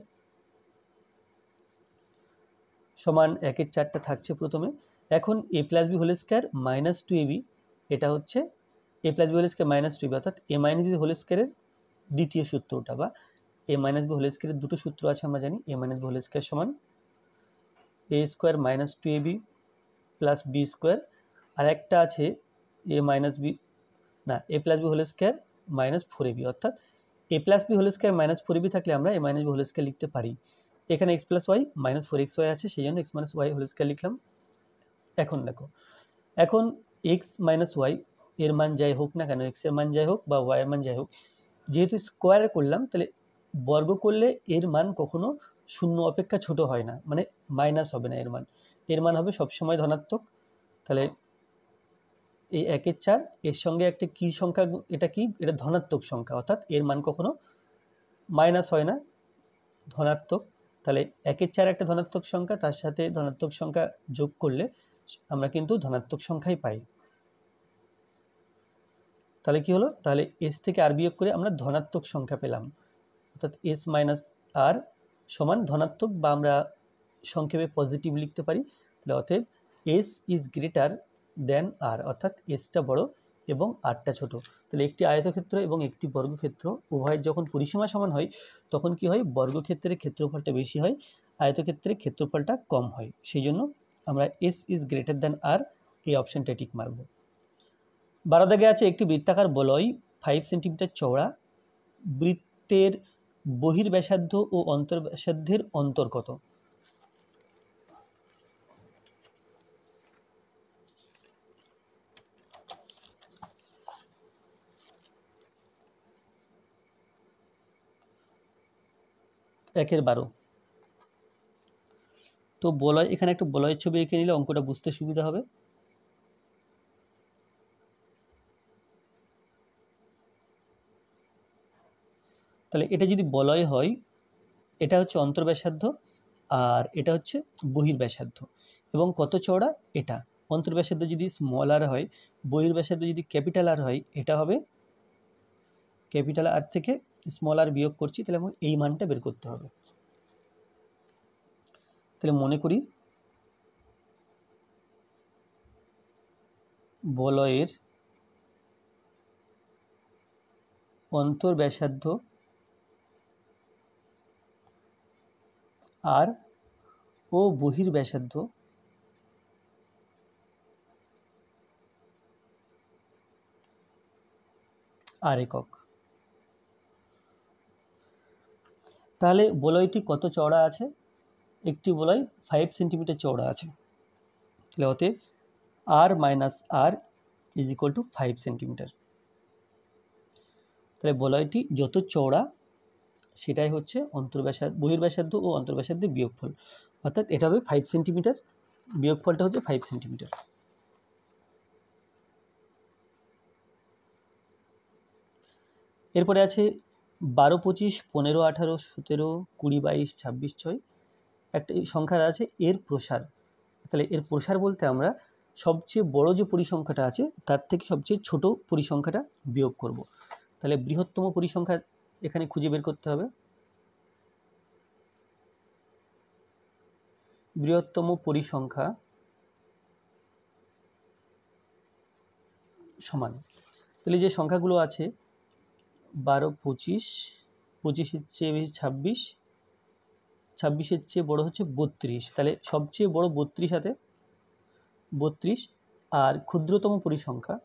সমান 1 4টা থাকছে প্রথমে। এখন A plus B whole square minus 2 AB, এটা হচ্ছে A plus B whole square minus 2 AB, অর্থাৎ এ মাইনাস বি হোল স্কোয়ারের দ্বিতীয় সূত্রটা, বা এ মাইনাস বি হোল স্কোয়ারের দুটো সূত্র আছে আমরা জানি, A minus B whole square সমান A square minus 2 AB plus B square, আর একটা আছে এ মাইনাস বি, না A plus B whole square minus 4 AB, অর্থাৎ A plus B whole square minus 4 AB থাকলে আমরা A minus B whole square লিখতে পারি। এখানে x plus Y minus 4 X Y আছে, সেই জন্য X minus Y whole square লিখলাম। এখন দেখো, এখন এক্স মাইনাস ওয়াই এর মান যাই হোক না কেন, এক্স এর মান যাই হোক বা ওয়াই এর মান যাই হোক, যেহেতু স্কোয়ারে করলাম তাহলে বর্গ করলে এর মান কখনো শূন্য অপেক্ষা ছোট হয় না, মানে মাইনাস হবে না, এর মান হবে সবসময় ধনাত্মক। তাহলে এই 1 4 এর সঙ্গে একটা কী সংখ্যা, এটা কি, এটা ধনাত্মক সংখ্যা, অর্থাৎ এর মান কখনো মাইনাস হয় না, ধনাত্মক। তাহলে 1 4 একটা ধনাত্মক সংখ্যা, তার সাথে ধনাত্মক সংখ্যা যোগ করলে আমরা কিন্তু ধনাত্মক সংখ্যাই পাই। তাহলে কি হলো, তাহলে এস থেকে আর বিয়োগ করে আমরা ধনাত্মক সংখ্যা পেলাম, অর্থাৎ এস মাইনাস আর সমান ধনাত্মক, বা আমরা সংক্ষেপে পজিটিভ লিখতে পারি। তাহলে অতএব এস ইজ গ্রেটার দেন আর, অর্থাৎ এসটা বড় এবং আরটা ছোট। তাহলে একটি আয়তক্ষেত্র এবং একটি বর্গক্ষেত্র উভয়ের যখন পরিসীমা সমান হয় তখন কি হয়, বর্গক্ষেত্রের ক্ষেত্রফলটা বেশি হয়, আয়তক্ষেত্রের ক্ষেত্রফলটা কম হয়, সেই জন্য আমরা এস ইজ গ্রেটার দেন আর এই অপশানটা টিক মারব। 12 দাগে আছে একটি বৃত্তাকার বলয় 5 সেন্টিমিটার চওড়া, বৃত্তের বহির্ব্যাসার্ধ ও অন্তর্ব্যাসার্ধের অন্তর কত? একের 12। তো বলয়, এখানে একটা বলয়ের ছবি এঁকে নিলে অঙ্কটা বুঝতে সুবিধা হবে। তাহলে এটা যদি বলয় হয়, এটা হচ্ছে অন্তর্ব্যাসার্ধ আর এটা হচ্ছে বহির্ব্যাসার্ধ, এবং কত চওড়া, এটা অন্তর্ব্যাসার্ধ যদি স্মল আর হয়, বহির্ব্যাসার্ধ যদি ক্যাপিটাল আর হয়, এটা হবে ক্যাপিটাল আর থেকে স্মল আর বিয়োগ করছি, তাহলে আমাকে এই মানটা বের করতে হবে। তাহলে মনে করি বলয়ের অন্তর্ব্যাসার্ধ আর ও বহির্ব্যাসার্ধ আর একক। তাহলে বলয়টি কত চওড়া আছে, একটি বলয় 5 সেন্টিমিটার চওড়া আছে, তাহলে অতএব R minus R is equal to 5 centimetre. তাহলে বলয়টি যত চওড়া সেটাই হচ্ছে বহির্ব্যাসার্ধ ও অন্তর্ব্যাসার্ধের বিয়োগফল, অর্থাৎ এটা হবে 5 সেন্টিমিটার, বিয়োগফলটা হচ্ছে 5 সেন্টিমিটার। এরপরে আছে 12 25 15 18 17 20 22 26 6, একটা সংখ্যা আছে এর প্রসার। তাহলে এর প্রসার বলতে আমরা সবচেয়ে বড় যে পরিসংখ্যাটা আছে তার থেকে সবচেয়ে ছোট পরিসংখ্যাটা বিয়োগ করব। তাহলে বৃহত্তম পরিসংখ্যা এখানে খুঁজে বের করতে হবে। বৃহত্তম পরিসংখ্যা সমান, তাহলে যে সংখ্যাগুলো আছে 12, 25, 25-এর চেয়ে বেশি 26, 26-এর চেয়ে বড় হচ্ছে 32, তাহলে সবচেয়ে বড় 32 হাতে 32, আর ক্ষুদ্রতম পরিসংখ্যা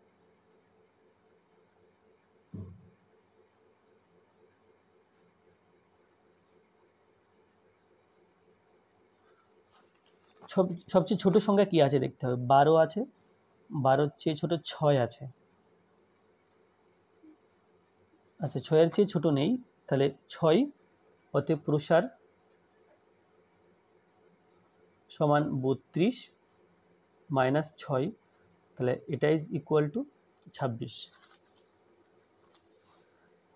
সবচেয়ে ছোট সংখ্যা কি আছে দেখতে হবে, 12 আছে, 12-র চেয়ে ছোট 6 আছে, আচ্ছা 6-এর চেয়ে ছোট নেই, তাহলে 6, অতএব প্রসার সমান 32 মাইনাস 6, তাহলে এটা ইজ ইকুয়াল টু 26।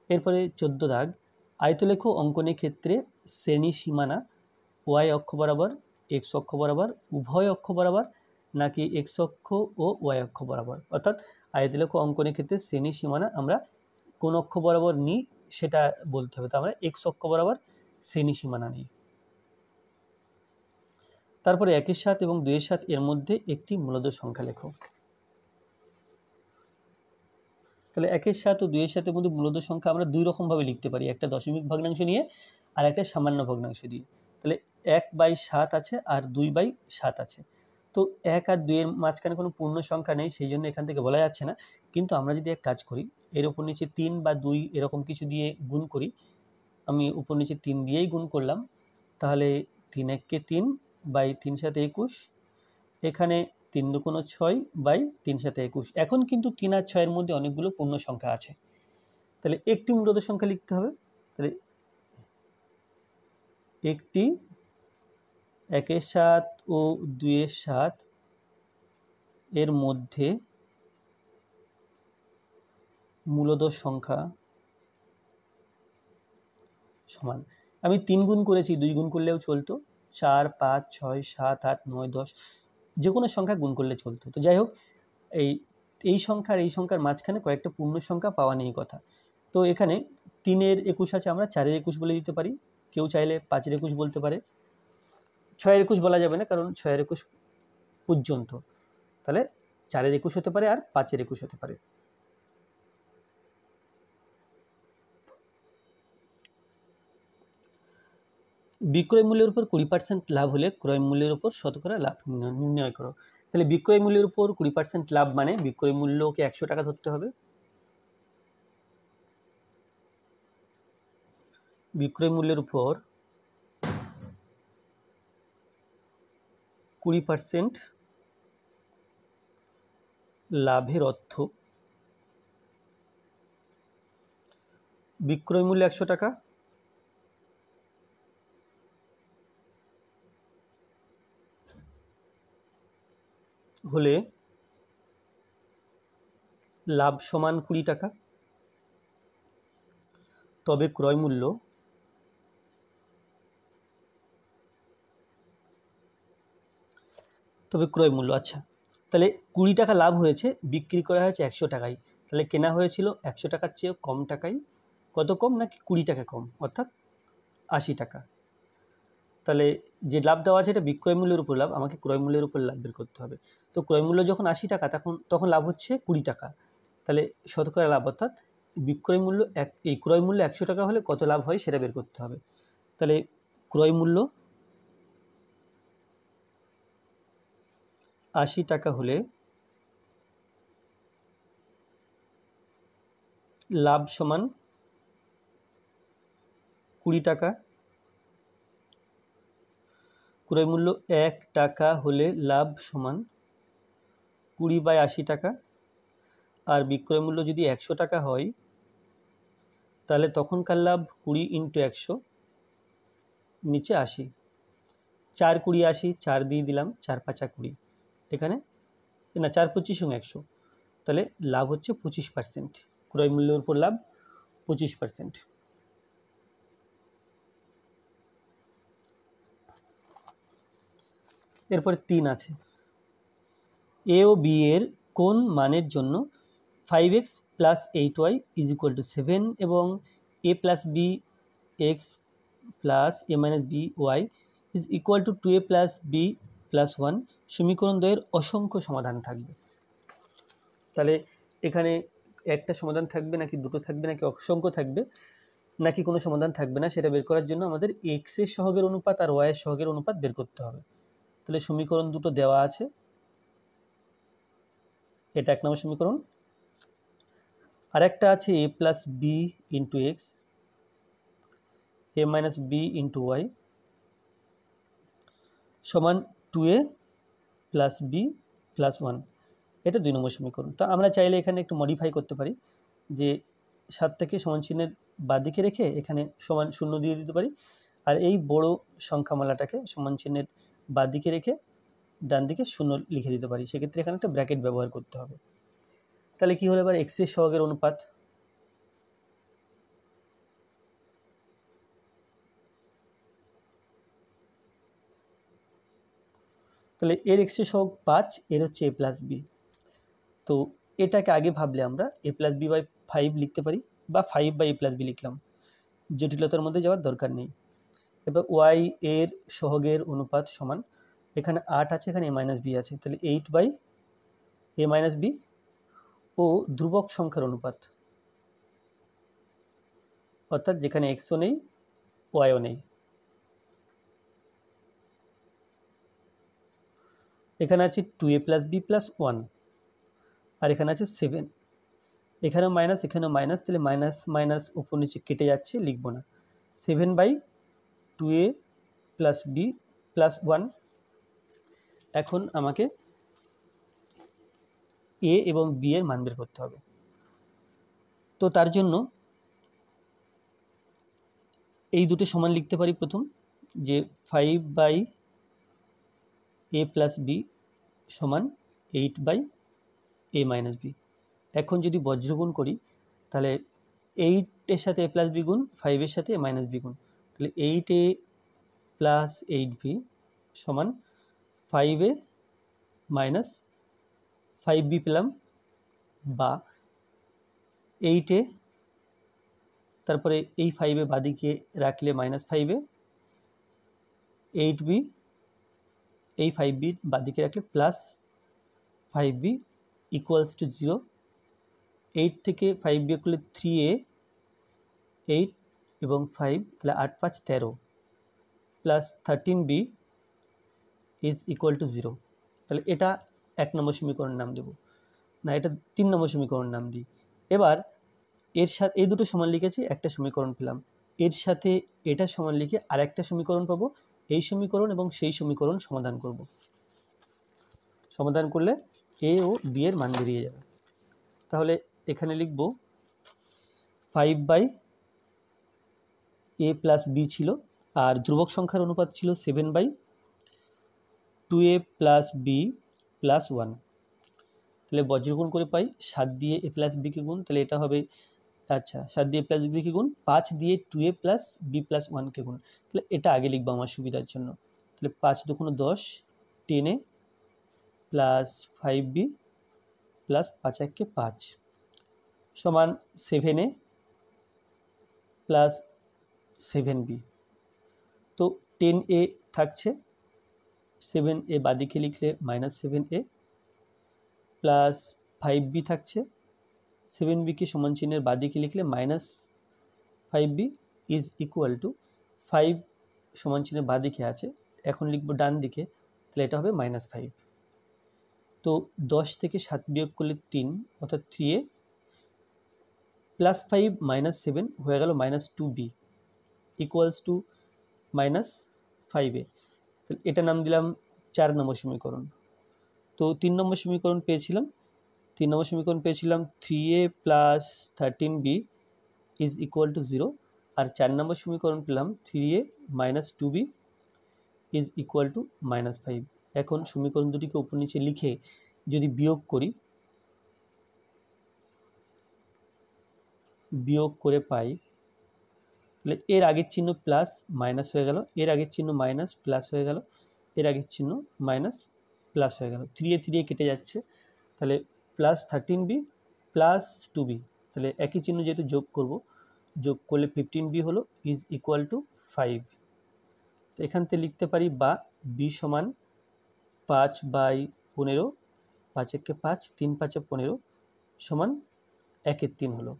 এরপরে 14 দাগ, আয়তলেখ অঙ্কনের ক্ষেত্রে শ্রেণী সীমানা ওয়াই অক্ষ বরাবর, এক্স অক্ষ বরাবর, উভয় অক্ষ বরাবর, নাকি এক্স অক্ষ ও ওয়াই অক্ষ বরাবর। অর্থাৎ আয়তলেখ অঙ্কনের ক্ষেত্রে শ্রেণী সীমানা আমরা কোন অক্ষ বরাবর নিই সেটা বলতে হবে, তো আমরা এক্স অক্ষ বরাবর শ্রেণী সীমানা নিই। তারপরে 1-এর 7 এবং 2-এর 7 এর মধ্যে একটি মূলদ সংখ্যা লেখো। তাহলে 1-এর 7 ও 2-এর 7 এর মধ্যে মূলদ সংখ্যা আমরা দুই রকমভাবে লিখতে পারি, একটা দশমিক ভগ্নাংশ নিয়ে আর একটা সামান্য ভগ্নাংশ দিয়ে। তাহলে 1/7 আছে আর 2/7 আছে, তো 1 আর 2 এর মাঝখানে কোনো পূর্ণ সংখ্যা নেই, সেই জন্য এখান থেকে বলা যাচ্ছে না। কিন্তু আমরা যদি এক কাজ করি, এর উপর নিচে 3 বা 2 এরকম কিছু দিয়ে গুণ করি, আমি উপর নিচে 3 দিয়েই গুণ করলাম, তাহলে 3 1-কে 3 বাই 3 7 21, এখানে 3 2 6 বাই 3 7 21। এখন কিন্তু 3 আর 6 এর মধ্যে অনেকগুলো পূর্ণ সংখ্যা আছে, তাহলে একটি মূলদ সংখ্যা লিখতে হবে। তাহলে একটি 1-এর 7 ও 2-এর 7 এর মধ্যে মূলদ সংখ্যা সমান, আমি 3 গুণ করেছি, 2 গুণ করলেও চলতো, 4 5 6 7 8 9 10 যে কোনো সংখ্যা গুণ করলে চলতো। তো যাই হোক, এই সংখ্যার এই সংখ্যার মাঝখানে কয়েকটা পূর্ণ সংখ্যা পাওয়া নেই কথা, তো এখানে 3-এর 21 আছে, আমরা 4-এর 21 বলে দিতে পারি, কেউ চাইলে 5-এর 21 বলতে পারে, 6-এর 21 বলা যাবে না কারণ 6-এর 21 পর্যন্ত, তাহলে 4-এর 21 হতে পারে আর 5-এর 21 হতে পারে। বিক্রয় মূল্যের উপর 20% লাভ হলে ক্রয় মূল্যের উপর শতকরা লাভ নির্ণয় করো। তাহলে বিক্রয় মূল্যের উপর 20% লাভ মানে বিক্রয় মূল্যকে 100 টাকা ধরতে হবে, বিক্রয় মূল্যের উপর 20% লাভের অর্থ বিক্রয় মূল্য 100 টাকা হলে লাভ সমান 20 টাকা, তবে ক্রয় মূল্য আচ্ছা, তাহলে 20 টাকা লাভ হয়েছে, বিক্রি করা হয়েছে 100 টাকায়, তাহলে কেনা হয়েছিল 100 টাকার চেয়ে কম টাকায়, কত কম নাকি 20 টাকা কম, অর্থাৎ 80 টাকা। তাহলে যে লাভ দেওয়া আছে এটা বিক্রয় মূল্যের উপর লাভ, আমাকে ক্রয় মূল্যের উপর লাভ বের করতে হবে। তো ক্রয় মূল্য যখন 80 টাকা তখন লাভ হচ্ছে 20 টাকা, তাহলে শতকরা লাভ, অর্থাৎ বিক্রয় মূল্য এই ক্রয় মূল্য 100 টাকা হলে কত লাভ হয় সেটা বের করতে হবে। তাহলে ক্রয় মূল্য 80 টাকা হলে লাভ সমান 20 টাকা, ক্রয় মূল্য 1 টাকা হলে লাভ সমান 20/80 টাকা, আর বিক্রয় মূল্য যদি 100 টাকা হয় তাহলে তখনকার লাভ 20 × 100 নিচে 80, 4 20 80, 4 দিয়ে দিলাম, 4 5 20, এখানে না 4 25 এবং 100, তাহলে লাভ হচ্ছে 25%, ক্রয় মূল্যের উপর লাভ 25%। এরপরে 3 আছে, এ ও বি এর কোন মানের জন্য 5x + 8y = 7 এবং a + bx + a - by is equal to 2a plus B plus 1 সমীকরণ দ্বয়ের অসংখ্য সমাধান থাকবে। তাহলে এখানে একটা সমাধান থাকবে নাকি দুটো থাকবে নাকি অসংখ্য থাকবে নাকি কোনো সমাধান থাকবে না, সেটা বের করার জন্য আমাদের x এর সহগের অনুপাত আর y এর সহগের অনুপাত বের করতে হবে। তাহলে সমীকরণ দুটো দেওয়া আছে, এটা এক নম্বর সমীকরণ। আর একটা আছে a plus b into x a minus b into y সমান 2a প্লাস বি প্লাস 1, এটা 2 নম্বর সমীকরণ। তো আমরা চাইলে এখানে একটু মডিফাই করতে পারি, যে 7টাকে সমান চিহ্নের বাঁদিকে রেখে এখানে সমান 0 দিয়ে দিতে পারি, আর এই বড় সংখ্যামালাটাকে সমান চিহ্নের বাঁদিকে রেখে ডান দিকে 0 লিখে দিতে পারি। সেক্ষেত্রে এখানে একটা ব্র্যাকেট ব্যবহার করতে হবে। তাহলে কি হলো এবার এক্স এর সহগের অনুপাত, তাহলে এর এক্স এর সহগ 5, এর হচ্ছে a প্লাস বি। তো এটাকে আগে ভাবলে আমরা a প্লাস বি বাই 5 লিখতে পারি, বা 5 বাই a প্লাস বি লিখলাম, জটিলতার মধ্যে যাওয়ার দরকার নেই। এবার ওয়াই এর সহগের অনুপাত সমান, এখানে 8 আছে, এখানে a মাইনাস বি আছে, তাহলে 8 বাই a মাইনাস বি ও ধ্রুবক সংখ্যার অনুপাত, অর্থাৎ যেখানে এক্সও নেই ওয়াইও নেই। এখানে আছে 2a প্লাস বি প্লাস 1, আর এখানে আছে 7, এখানেও মাইনাস এখানেও মাইনাস, তাহলে মাইনাস মাইনাস উপর নিচে কেটে যাচ্ছে, লিখব না। 7 by 2a plus B plus 1। এখন আমাকে a এবং b এর মান বের করতে হবে। তো তার জন্য এই দুটো সমান লিখতে পারি। প্রথম যে 5 বাই a প্লাস বি সমান 8 বাই a মাইনাস বি। এখন যদি বজ্রগুণ করি তাহলে 8 এর সাথে a প্লাস বি গুণ, 5 এর সাথে a মাইনাস বি গুণ, তাহলে 8a প্লাস 8b সমান 5a মাইনাস 5b পেলাম, বা 8a তারপরে এই 5a বাদিকে রাখলে মাইনাস 5a, 8b এই 5b বাদিকে রাখলে প্লাস 5b ইকুয়ালস টু 0। 8 থেকে 5 বিয়োগ করলে 3a, 8 এবং 5, তাহলে 8 5 13 plus 13b is equal two 0। তাহলে এটা 1 নম্বর সমীকরণের নাম দেব না, এটা 3 নম্বর সমীকরণের নাম দিই। এবার এর সাথে এই দুটো সমান লিখেছি, একটা সমীকরণ পেলাম, এর সাথে এটা সমান লিখে আর একটা সমীকরণ পাবো। এই সমীকরণ এবং সেই সমীকরণ সমাধান করব। সমাধান করলে a ও b এর মান বেরিয়ে যাবে। তাহলে এখানে লিখব 5 বাই a প্লাস বি ছিল, আর ধ্রুবক সংখ্যার অনুপাত ছিল 7 by 2a plus B plus 1। তাহলে বজ্রগুণ করে পাই 7 দিয়ে a প্লাস বিকে গুণ, তাহলে এটা হবে, আচ্ছা 7 দিয়ে প্লাস বিকে গুণ, 5 দিয়ে 2a প্লাস বি প্লাস 1কে গুণ। তাহলে এটা আগে লিখবো আমার সুবিধার জন্য। তাহলে 5 দুগুণ 10, 10a প্লাস 5b প্লাস 5 1 5 সমান 7a প্লাস 7b। তো 10a থাকছে, 7a বাদিকে লিখলে মাইনাস 7a প্লাস 5b থাকছে, 7bকে সমান চিহ্নের বাদিকে লিখলে minus 5b is equal to 5 সমান চিহ্নের বাদিকে আছে, এখন লিখব ডান দিকে, তাহলে এটা হবে মাইনাস 5। তো 10 থেকে 7 বিয়োগ করলে 3, অর্থাৎ 3a প্লাস 5 মাইনাস 7 হয়ে গেল minus 2b equals to minus 5a। তাহলে এটা নাম দিলাম 4 নম্বর সমীকরণ। তো 3 নম্বর সমীকরণ পেয়েছিলাম, 3a plus 13b is equal two 0, আর 4 নম্বর সমীকরণ পেলাম 3a minus 2b is equal two minus 5। এখন সমীকরণ দুটিকে উপর নিচে লিখে যদি বিয়োগ করি, বিয়োগ করে পাই, তাহলে এর আগের চিহ্ন প্লাস মাইনাস হয়ে গেল, এর আগের চিহ্ন মাইনাস প্লাস হয়ে গেল, এর আগের চিহ্ন মাইনাস প্লাস হয়ে গেল, 3a কেটে যাচ্ছে, তাহলে প্লাস 13b প্লাস 2b, তাহলে একই চিহ্ন যেহেতু যোগ করব, যোগ করলে 15b হলো ইজ ইকুয়াল টু 5। তো এখান থেকে লিখতে পারি বা বি সমান 5/15, 5 একে 5, 3 5 15 সমান 1/3 হলো।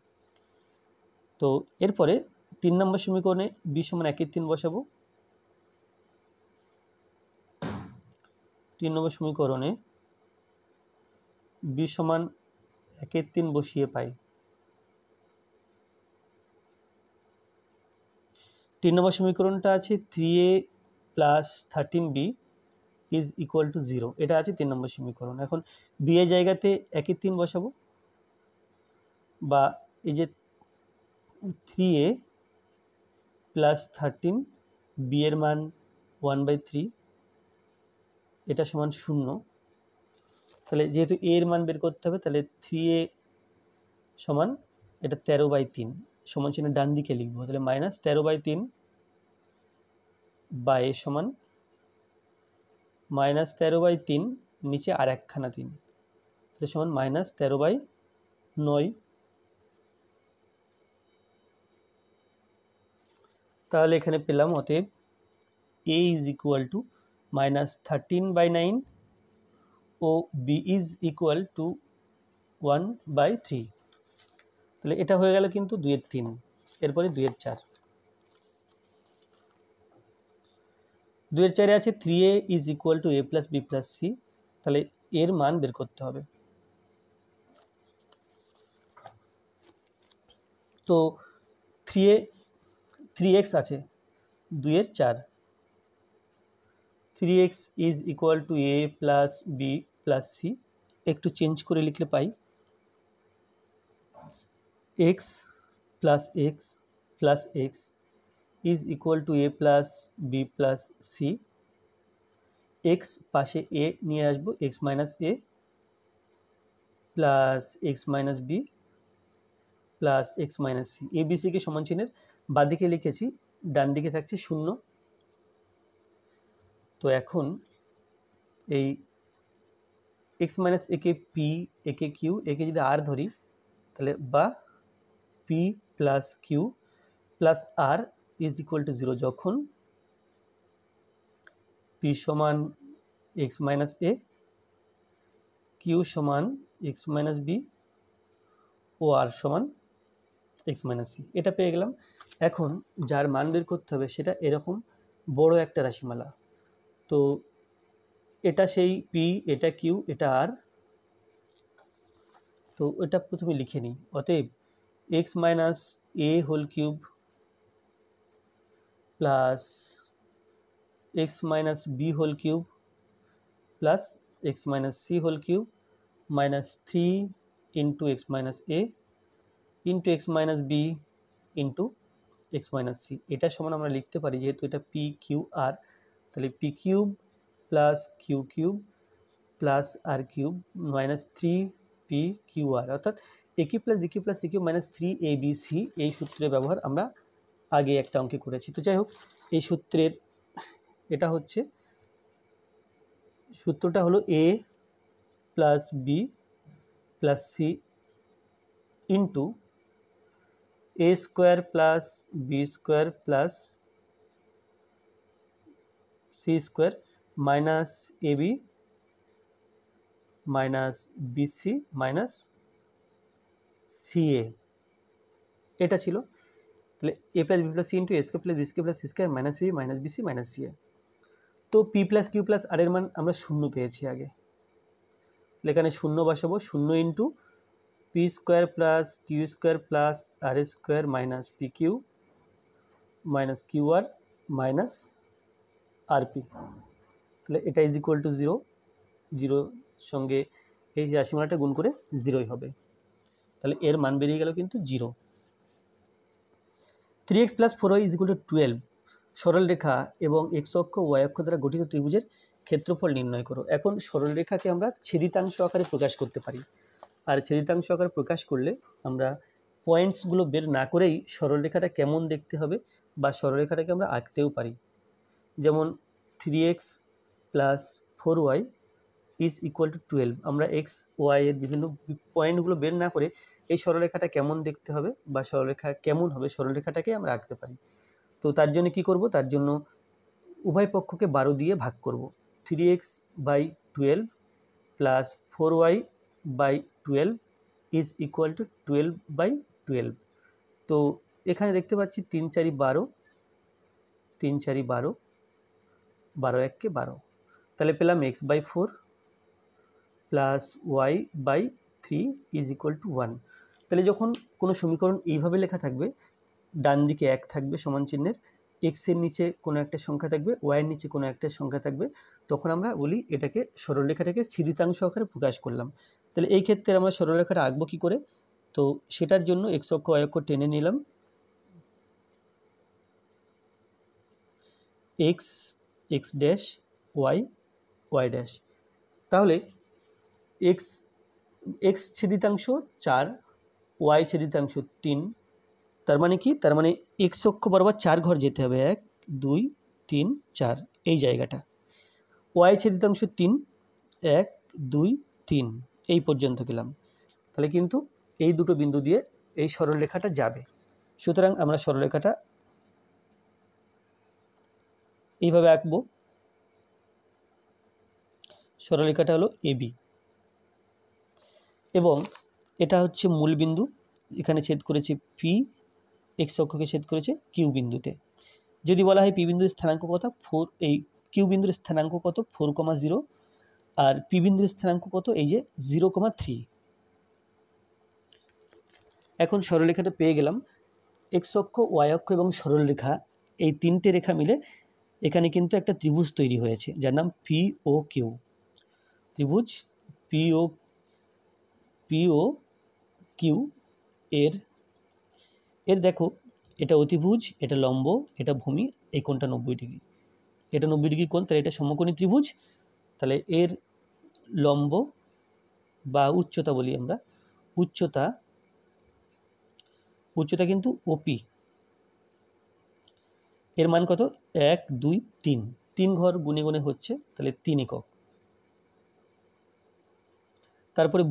তো এরপরে 3 নম্বর সমীকরণে বি সমান 1/3 বসাবো। 3 নম্বর সমীকরণে বি সমান 1/3 বসিয়ে পাই 3 নম্বর সমীকরণটা আছে 3a + 13b is equal two 0, এটা আছে 3 নম্বর সমীকরণ। এখন বি এর জায়গাতে 1/3 বসাবো, বা এই যে 3a + 13 বি এর মান 1/3, এটা সমান 0। তাহলে যেহেতু এ এর মান বের করতে হবে, তাহলে 3a সমান এটা 13/3 সমান চিহ্ন ডান দিকে লিখবো, তাহলে -13/3 বা এ সমান -13/3 নিচে আর একখানা 3, তাহলে সমান -13/9। তাহলে এখানে পেলাম অতএব a ইজ ইকুয়াল টু -13/9 ও b ইজ ইকুয়াল টু 1/3। তাহলে এটা হয়ে গেল কিন্তু 2 এর 3, এরপরে 2 এর 4। 2 এর 4 আছে 3a is equal two a + b + c, তাহলে এর মান বের করতে হবে। তো 3x আছে 2 এর 4, 3x is equal two a + b + c, একটু চেঞ্জ করে লিখলে পাই x + x + x is equal two a + b + c। x পাশে a নিয়ে আসবো, x - a plus x - b plus x - c, a b c কে সমান চিহ্নের বাঁদিকে লিখেছি, ডান দিকে থাকছে 0। তো এখন এই x - a K p, a K q, a কে যদি r ধরি, তাহলে বা p + q + r is equal two 0 যখন p সমান x - a, q সমান x - b ও r সমান x - c, এটা পেয়ে গেলাম। এখন যার মান বের করতে হবে সেটা এরকম বড় একটা রাশিমালা। তো এটা সেই p, এটা q, এটা r। তো এটা প্রথমে লিখে নিই, অতএব x - a whole cube plus x - b whole cube plus x - c whole cube minus 3 into x - a into x - b into x - c, এটা সমান আমরা লিখতে পারি, যেহেতু এটা p q r, তাহলে p cube plus q cube plus r cube minus 3p q r, অর্থাৎ a cube plus b cube plus c cube minus 3abc। এই সূত্রের ব্যবহার আমরা আগে একটা অঙ্কে করেছি। তো যাই হোক, এই সূত্রের এটা হচ্ছে, সূত্রটা হলো a plus b plus c into a square plus b square plus c square minus ab minus bc minus ca, এটা ছিল। তাহলে a plus b plus c into a square plus b square plus c square minus b minus bc minus ca। তো p plus q plus r এর মান আমরা 0 পেয়েছি আগে, তাহলে এখানে 0 বসাবো, 0 into P square plus Q square plus R square minus P Q minus Q R minus R P, তাহলে এটা ইজ ইকুয়াল টু 0, 0 সঙ্গে এই রাশিমালাটা গুণ করে 0ই হবে, তাহলে এর মান বেরিয়ে গেল কিন্তু 0। 3x + 4y is equal two 12 সরলরেখা এবং x অক্ষ y অক্ষ দ্বারা গঠিত ত্রিভুজের ক্ষেত্রফল নির্ণয় করো। এখন সরলরেখাকে আমরা ছেদিতাংশ আকারে প্রকাশ করতে পারি, আর ছেদিতাংশ আকারে প্রকাশ করলে আমরা পয়েন্টসগুলো বের না করেই সরলরেখাটা কেমন দেখতে হবে বা সরলরেখাটাকে আমরা আঁকতেও পারি। যেমন 3x + 4y is equal two 12, আমরা x y এর বিভিন্ন পয়েন্টগুলো বের না করে এই সরলরেখাটা কেমন দেখতে হবে বা সরলরেখা কেমন হবে সরলরেখাটাকে আমরা আঁকতে পারি। তো তার জন্য কি করব, তার জন্য উভয় পক্ষকে 12 দিয়ে ভাগ করব। 3x/12 plus 4y/12 is equal two 12/12। তো এখানে দেখতে পাচ্ছি 3 4 12, 3 4 12, 12 1 12, তাহলে পেলাম x/4 plus y/3 is equal two 1। তাহলে যখন কোনো সমীকরণ এইভাবে লেখা থাকবে, ডান দিকে 1 থাকবে সমান চিহ্নের, এক্সের নিচে কোনো একটা সংখ্যা থাকবে, ওয়াইয়ের নিচে কোনো একটা সংখ্যা থাকবে, তখন আমরা বলি এটাকে সরলরেখাটাকে ছিদ্রিতাংশ আকারে প্রকাশ করলাম। তাহলে এই ক্ষেত্রে আমরা সরলরেখাটা আঁকবো কী করে? তো সেটার জন্য এক্স অক্ষ ওয়াই অক্ষ টেনে নিলাম। X x dash y y dash. তাহলে এক্স এক্স ছেদিতাংশ 4, ওয়াই ছেদিতাংশ 3, তার মানে কি? তার মানে এক্স অক্ষ বরাবর 4 ঘর যেতে হবে, 1 2 3 4 এই জায়গাটা। ওয়াই ছেদিতাংশ 3, 1 2 3 এই পর্যন্ত গেলাম। তাহলে কিন্তু এই দুটো বিন্দু দিয়ে এই সরলরেখাটা যাবে। সুতরাং আমরা সরলরেখাটা এইভাবে আঁকবো। সরলরেখাটা হলো এবি এবং এটা হচ্ছে মূল বিন্দু, এখানে ছেদ করেছে পি, এক্স অক্ষকে ছেদ করেছে কিউ বিন্দুতে। যদি বলা হয় পি বিন্দুর স্থানাঙ্ক কত, 4, এই কিউ বিন্দুর স্থানাঙ্ক কত 4,0 আর পি বিন্দুর স্থানাঙ্ক কত এই যে 0,3। এখন সরলরেখাটা পেয়ে গেলাম। এক্স অক্ষ ওয়াই অক্ষ এবং সরলরেখা এই তিনটে রেখা মিলে এখানে কিন্তু একটা ত্রিভুজ তৈরি হয়েছে যার নাম পি ও কিউ। ত্রিভুজ পি ও কিউ এর দেখো এটা অতিভুজ, এটা লম্ব, এটা ভূমি, এই কোণটা 90 ডিগ্রি, এটা 90 ডিগ্রি কোণ, তাহলে এটা সমকোণী ত্রিভুজ। তাহলে এর লম্ব বা উচ্চতা বলি আমরা, উচ্চতা কিন্তু ওপি, এর মান কত 1 2 3, 3 ঘর গুনে গুনে হচ্ছে, তাহলে 3 একক। তারপরে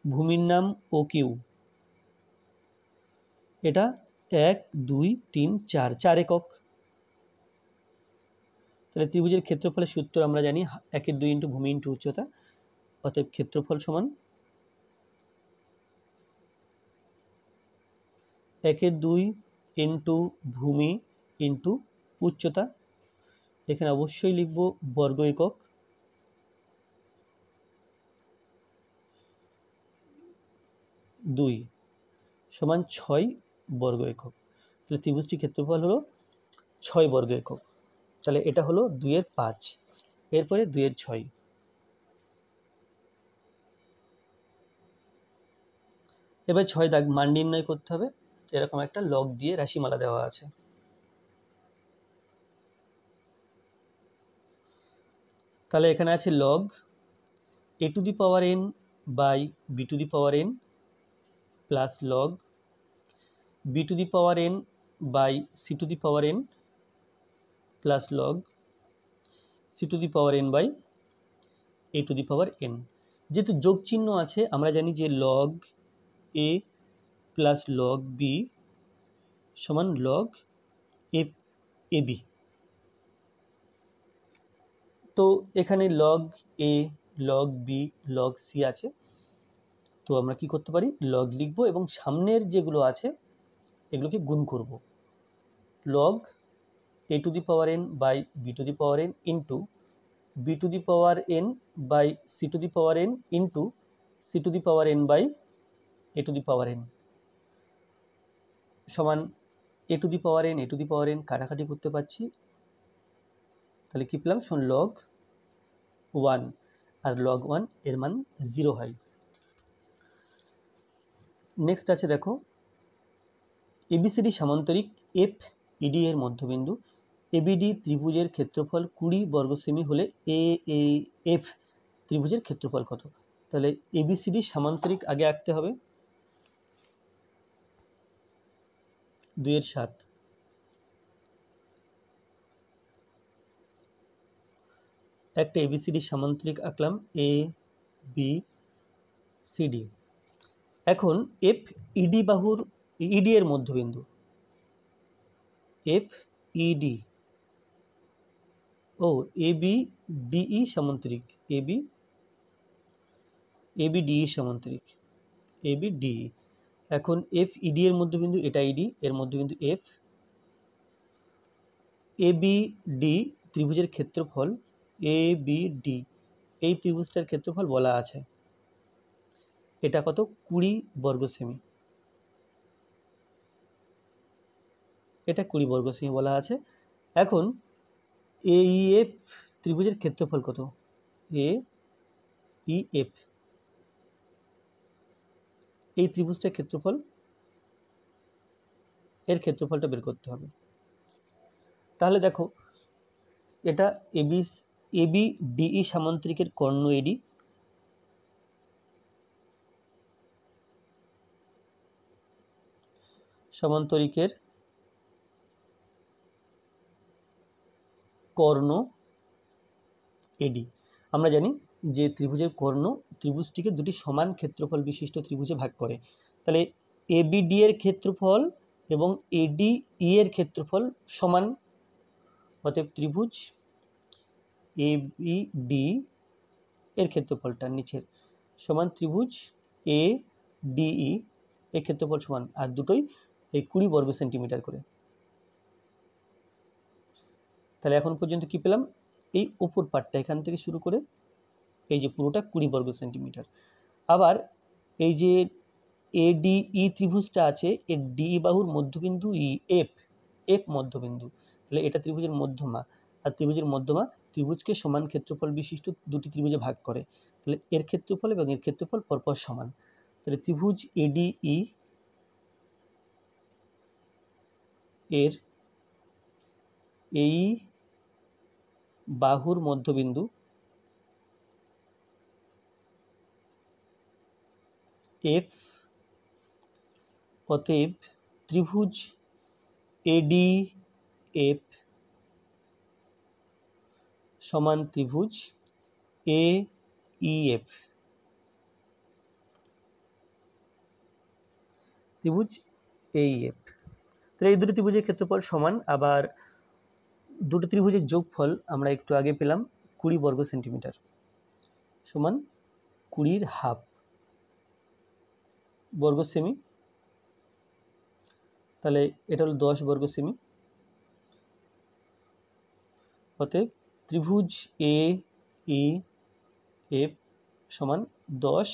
ভূমির নাম ও কিউ, এটা 1 2 3 4, 4 একক। তাহলে ত্রিভুজের ক্ষেত্রফলের সূত্র আমরা জানি 1/2 ইন্টু ভূমি ইন্টু উচ্চতা, অতএব ক্ষেত্রফল সমান 1/2 ইন্টু ভূমি ইন্টু উচ্চতা, এখানে অবশ্যই লিখব বর্গ একক, 2 সমান 6 বর্গ একক। তাহলে ত্রিভুজটির ক্ষেত্রফল হলো 6 বর্গ একক। তাহলে এটা হলো 2/5, এরপরে 2/6। এবার 6 দাগ মান নির্ণয় করতে হবে। এরকম একটা লগ দিয়ে রাশিমালা দেওয়া আছে। তাহলে এখানে আছে log a to the power n by b to the power n plus log b to the power n by c to the power n plus log c to the power n by a to the power n। যেহেতু যোগ চিহ্ন আছে আমরা জানি যে log a plus log b সমান লগ এ বি। তো এখানে log a, log b, log c আছে, তো আমরা কি করতে পারি লগ লিখব এবং সামনের যেগুলো আছে এগুলোকে গুণ করব। Log A to the power n by B to the power n into B to the power n by C to the power n into C to the power n by A to the power n সমান A to the power n, A to the power n কাটাকাটি করতে পারছি, তাহলে কি পেলাম শোন লগ 1 আর লগ 1 এর মান 0 হয়। নেক্সট আছে দেখো এবিসিডি সামান্তরিক এফ ইডি এর মধ্যবিন্দু, এবিডি ত্রিভুজের ক্ষেত্রফল 20 বর্গ সেমি হলে এফ ত্রিভুজের ক্ষেত্রফল কত? তাহলে এবিসিডি সামান্তরিক আগে আঁকতে হবে। 2/7 একটা এবিসিডি সামান্তরিক আঁকলাম এ বি সি ডি। এখন এফ ইডি বাহুর ইডি এর মধ্যবিন্দু, F ED, O A B DE সামান্তরিক, A B DE সামান্তরিক, A B DE. এখন এফ ইডি এর মধ্যবিন্দু, এটা ইডি, এর মধ্যবিন্দু এফ। এ বি ডি ত্রিভুজের ক্ষেত্রফল, এ বি ডি এই ত্রিভুজটার ক্ষেত্রফল বলা আছে, এটা কত, 20 বর্গ সেমি, এটা 20 বর্গ সেমি বলা আছে। এখন এ ই এফ ত্রিভুজের ক্ষেত্রফল কত, এ ই এফ এই ত্রিভুজটার ক্ষেত্রফল, এর ক্ষেত্রফলটা বের করতে হবে। তাহলে দেখো, এটা এ বি ডিই সামান্তরিকের কর্ণ এডি, সামান্তরিকের কর্ণ এডি। আমরা জানি যে ত্রিভুজের কর্ণ ত্রিভুজটিকে দুটি সমান ক্ষেত্রফল বিশিষ্ট ত্রিভুজে ভাগ করে। তাহলে এবিডি এর ক্ষেত্রফল এবং এডি ই এর ক্ষেত্রফল সমান, অতএব ত্রিভুজ এবিডি এর ক্ষেত্রফলটা নিচের সমান ত্রিভুজ এ ডিই এর ক্ষেত্রফল সমান, আর দুটোই এই 20 বর্গ সেন্টিমিটার করে। তাহলে এখন পর্যন্ত কি পেলাম, এই ওপর পাটটা এখান থেকে শুরু করে এই যে পুরোটা 20 বর্গ সেন্টিমিটার। আবার এই যে এডিই ত্রিভুজটা আছে, এর ডি বাহুর মধ্যবিন্দু ই এফ, এফ মধ্যবিন্দু, তাহলে এটা ত্রিভুজের মধ্যমা, আর ত্রিভুজের মধ্যমা ত্রিভুজকে সমান ক্ষেত্রফল বিশিষ্ট দুটি ত্রিভুজে ভাগ করে, তাহলে এর ক্ষেত্রফল এবং এর ক্ষেত্রফল পরপর সমান। তাহলে ত্রিভুজ এডিই এর এই বাহুর মধ্যবিন্দু এফ, অতএব ত্রিভুজ এডি এফ সমান ত্রিভুজ এ ই এফ, ত্রিভুজ এ ই এফ। তাহলে এই দুটি ত্রিভুজের ক্ষেত্রফল সমান। আবার দুটো ত্রিভুজের যোগফল আমরা একটু আগে পেলাম 20 বর্গ সেন্টিমিটার সমান 20 হাফ বর্গ সেমি, তাহলে এটা হলো 10 বর্গ সেমি। অতএব ত্রিভুজ এ ই এফ সমান 10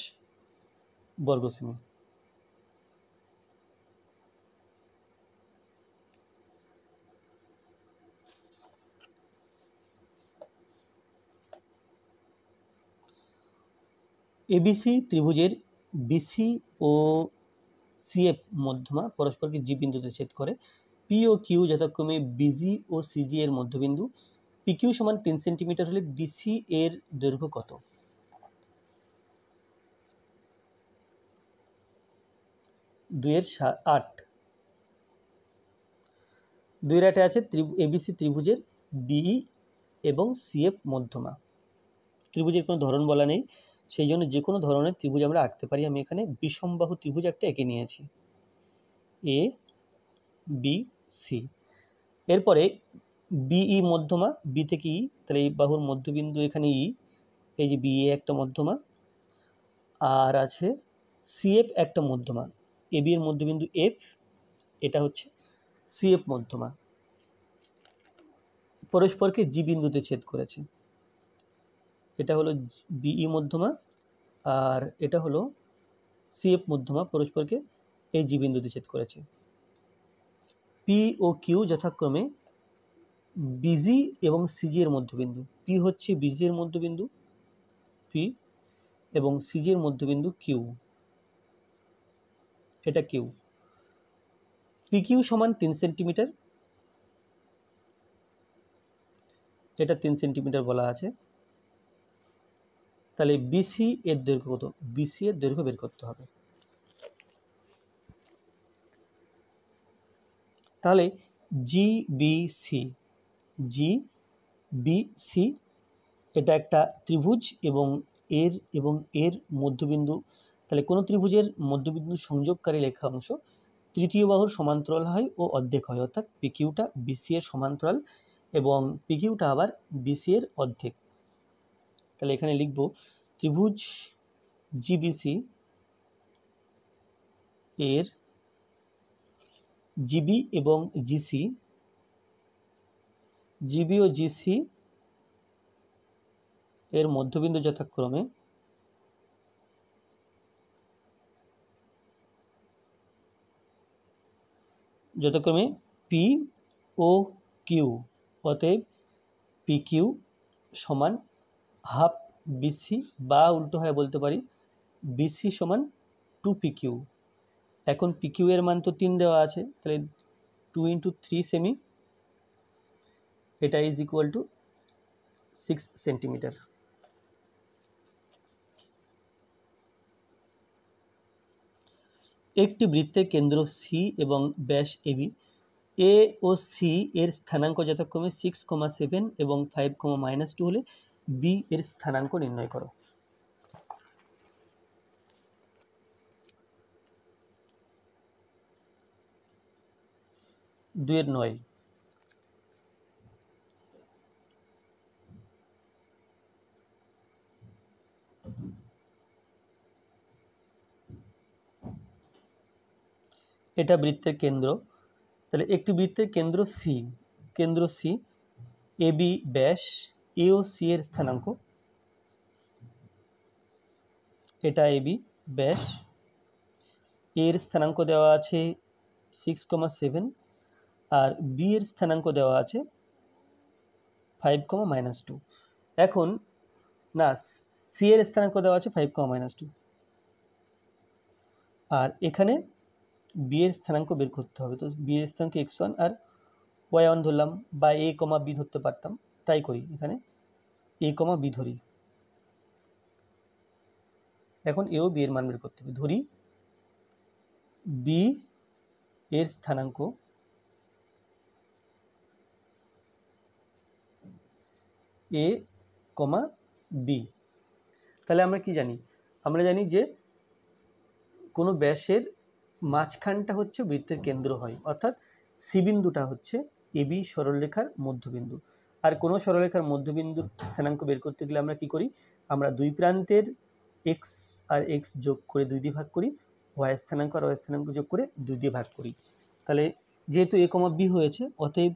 বর্গ সেমি। এবিসি ত্রিভুজের বিসি ও সিএফ মধ্যমা পরস্পরকে জি বিন্দুতে ছেদ করে। পি ও কিউ যথাক্রমে বিজি ও সিজি এর মধ্যবিন্দু। পি কিউ সমান 3 সেন্টিমিটার হলে বিসি এর দৈর্ঘ্য কত? 2/8। 2/8 আছে এবিসি ত্রিভুজের বিই এবং সিএফ মধ্যমা। ত্রিভুজের কোনো ধরন বলা নেই, সেই জন্য যে কোনো ধরনের ত্রিভুজ আমরা আঁকতে পারি। আমি এখানে বিষমবাহু ত্রিভুজ একটা এঁকে নিয়েছি, এ বি সি। এরপরে বিই মধ্যমা, বি থেকে ই, তাহলে এই বাহুর মধ্যবিন্দু এখানে ই, এই যে বি এ একটা মধ্যমা, আর আছে সিএফ একটা মধ্যমা, এ বি এর মধ্যবিন্দু এফ, এটা হচ্ছে সিএফ মধ্যমা, পরস্পরকে জি বিন্দুতে ছেদ করেছে। এটা হলো বিই মধ্যমা আর এটা হলো সিএফ মধ্যমা, পরস্পরকে এই জি বিন্দুতে ছেদ করেছে। পি ও কিউ যথাক্রমে বিজি এবং সিজি এর মধ্যবিন্দু। পি হচ্ছে বিজি এর মধ্যবিন্দু পি, এবং সিজি এর মধ্যবিন্দু কিউ, এটা কিউ। পি কিউ সমান 3 সেন্টিমিটার, এটা 3 সেন্টিমিটার বলা আছে। তাহলে বিসি এর দৈর্ঘ্য কত? বিসি এর দৈর্ঘ্য বের করতে হবে। তাহলে জিবিসি, জিবিসি এটা একটা ত্রিভুজ এবং এর মধ্যবিন্দু। তাহলে কোনো ত্রিভুজের মধ্যবিন্দু সংযোগকারী রেখা অংশ তৃতীয় বাহুর সমান্তরাল হয় ও অর্ধেক হয়, অর্থাৎ পিকিউটা বিসি এর সমান্তরাল এবং পিকিউটা আবার বিসি এর অর্ধেক। তাহলে এখানে লিখব ত্রিভুজ জিবিসি এর জিবি এবং জিসি, জিবি ও জিসি এর মধ্যবিন্দু যথাক্রমে পি ও কিউ, অতএব পি কিউ সমান হাফ বিসি, বা উল্টো হয়ে বলতে পারি বিসি সমান 2 PQ। এখন পিকিউ এর মান তো 3 দেওয়া আছে, তাহলে 2 × 3 সেমি, এটা ইজ ইকুয়াল টু 6 সেন্টিমিটার। একটি বৃত্তের কেন্দ্র সি এবং ব্যাস এবি, এ ও সি এর স্থানাঙ্ক যথাক্রমে 6,7 এবং 5,-2 হলে বি এর স্থানাঙ্ক নির্ণয় করো। দুয়ের 9, এটা বৃত্তের কেন্দ্র। তাহলে একটি বৃত্তের কেন্দ্র সি, এ বি ব্যাস, এ ও সি এর স্থানাঙ্ক, এটা এ বি ব্যাস, এর স্থানাঙ্ক দেওয়া আছে 6,7 আর বি এর স্থানাঙ্ক দেওয়া আছে 5,-2। এখন না, সি এর স্থানাঙ্ক দেওয়া আছে 5,-2 আর এখানে বি এর স্থানাঙ্ক বের করতে হবে। তো বি এর স্থানাঙ্ক x1 আর y1 ধরলাম, বা a, b ধরতে পারতাম, তাই করি এখানে a, b ধরি। এখন এ ও বি এর মান বের করতে হবে। ধরি বি এর স্থানাঙ্ক এ, বি। তাহলে আমরা কি জানি? আমরা জানি যে কোনো ব্যাসের মাঝখানটা হচ্ছে বৃত্তের কেন্দ্র হয়, অর্থাৎ সি বিন্দুটা হচ্ছে এবি সরলরেখার মধ্যবিন্দু। আর কোনো সরলরেখার মধ্যবিন্দুর স্থানাঙ্ক বের করতে গেলে আমরা কি করি? আমরা দুই প্রান্তের এক্স আর এক্স যোগ করে 2 দিয়ে ভাগ করি, ওয়াই স্থানাঙ্ক আর ওয়াই স্থানাঙ্ক যোগ করে 2 দিয়ে ভাগ করি। তাহলে যেহেতু এ, বি হয়েছে, অতএব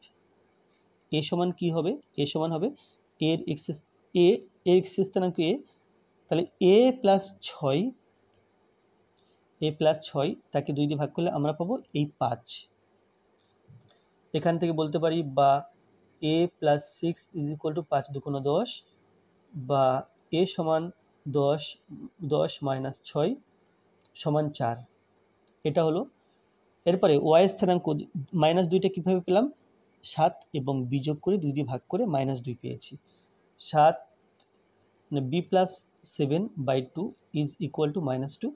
এ সমান কি হবে? এ সমান হবে এর এক্স স্থানাঙ্ক এ, তাহলে এ প্লাস 6 তাকে 2 দিয়ে ভাগ করলে আমরা পাবো এই 5। এখান থেকে বলতে পারি বা এ প্লাস 6 ইজ ইকুয়াল টু 5 2 10, বা এ সমান 10 মাইনাস 6 সমান 4। এটা হলো। এরপরে ওয়াই স্থানাঙ্ক -2টা কীভাবে পেলাম? 7 এবং বি যোগ করে 2 দিয়ে ভাগ করে -2 পেয়েছি। 7 মানে B plus 7/2 is equal to -2।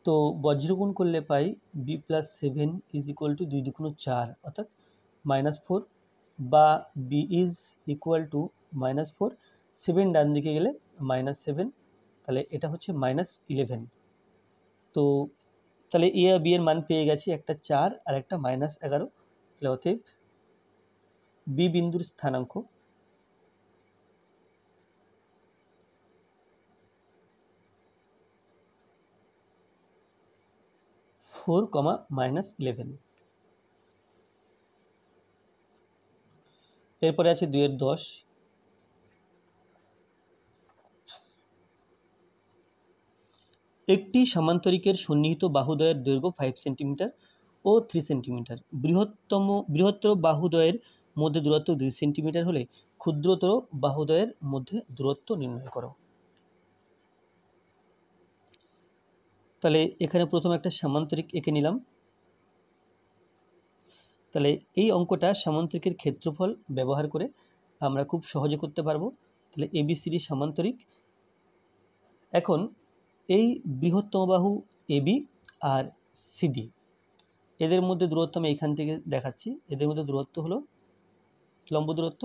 তো বজ্রগুণ করলে পাই B plus 7 is equal to 2 2 4, অর্থাৎ -4, বা বি ইজ ইকুয়াল টু -4, 7 ডান দিকে গেলে -7, তাহলে এটা হচ্ছে -11। তো তাহলে এ আর বি এর মান পেয়ে গেছি, একটা 4 আর একটা -11। তাহলে অতএব বি বিন্দুর স্থানাঙ্ক -11। এরপরে আছে 2-এর 10। একটি সামান্তরিকের সন্নিহিত বাহুদ্বয়ের দৈর্ঘ্য 5 সেন্টিমিটার ও 3 সেন্টিমিটার। বৃহত্তর বাহুদ্বয়ের মধ্যে দূরত্ব 2 সেন্টিমিটার হলে ক্ষুদ্রতর বাহুদ্বয়ের মধ্যে দূরত্ব নির্ণয় করো। তাহলে এখানে প্রথম একটা সামান্তরিক এঁকে নিলাম। তাহলে এই অঙ্কটা সামান্তরিকের ক্ষেত্রফল ব্যবহার করে আমরা খুব সহজে করতে পারবো। তাহলে এবিসিডি সামান্তরিক। এখন এই বৃহত্তম বাহু এবি আর সিডি, এদের মধ্যে দূরত্ব আমি এখান থেকে দেখাচ্ছি। এদের মধ্যে দূরত্ব হলো লম্ব দূরত্ব,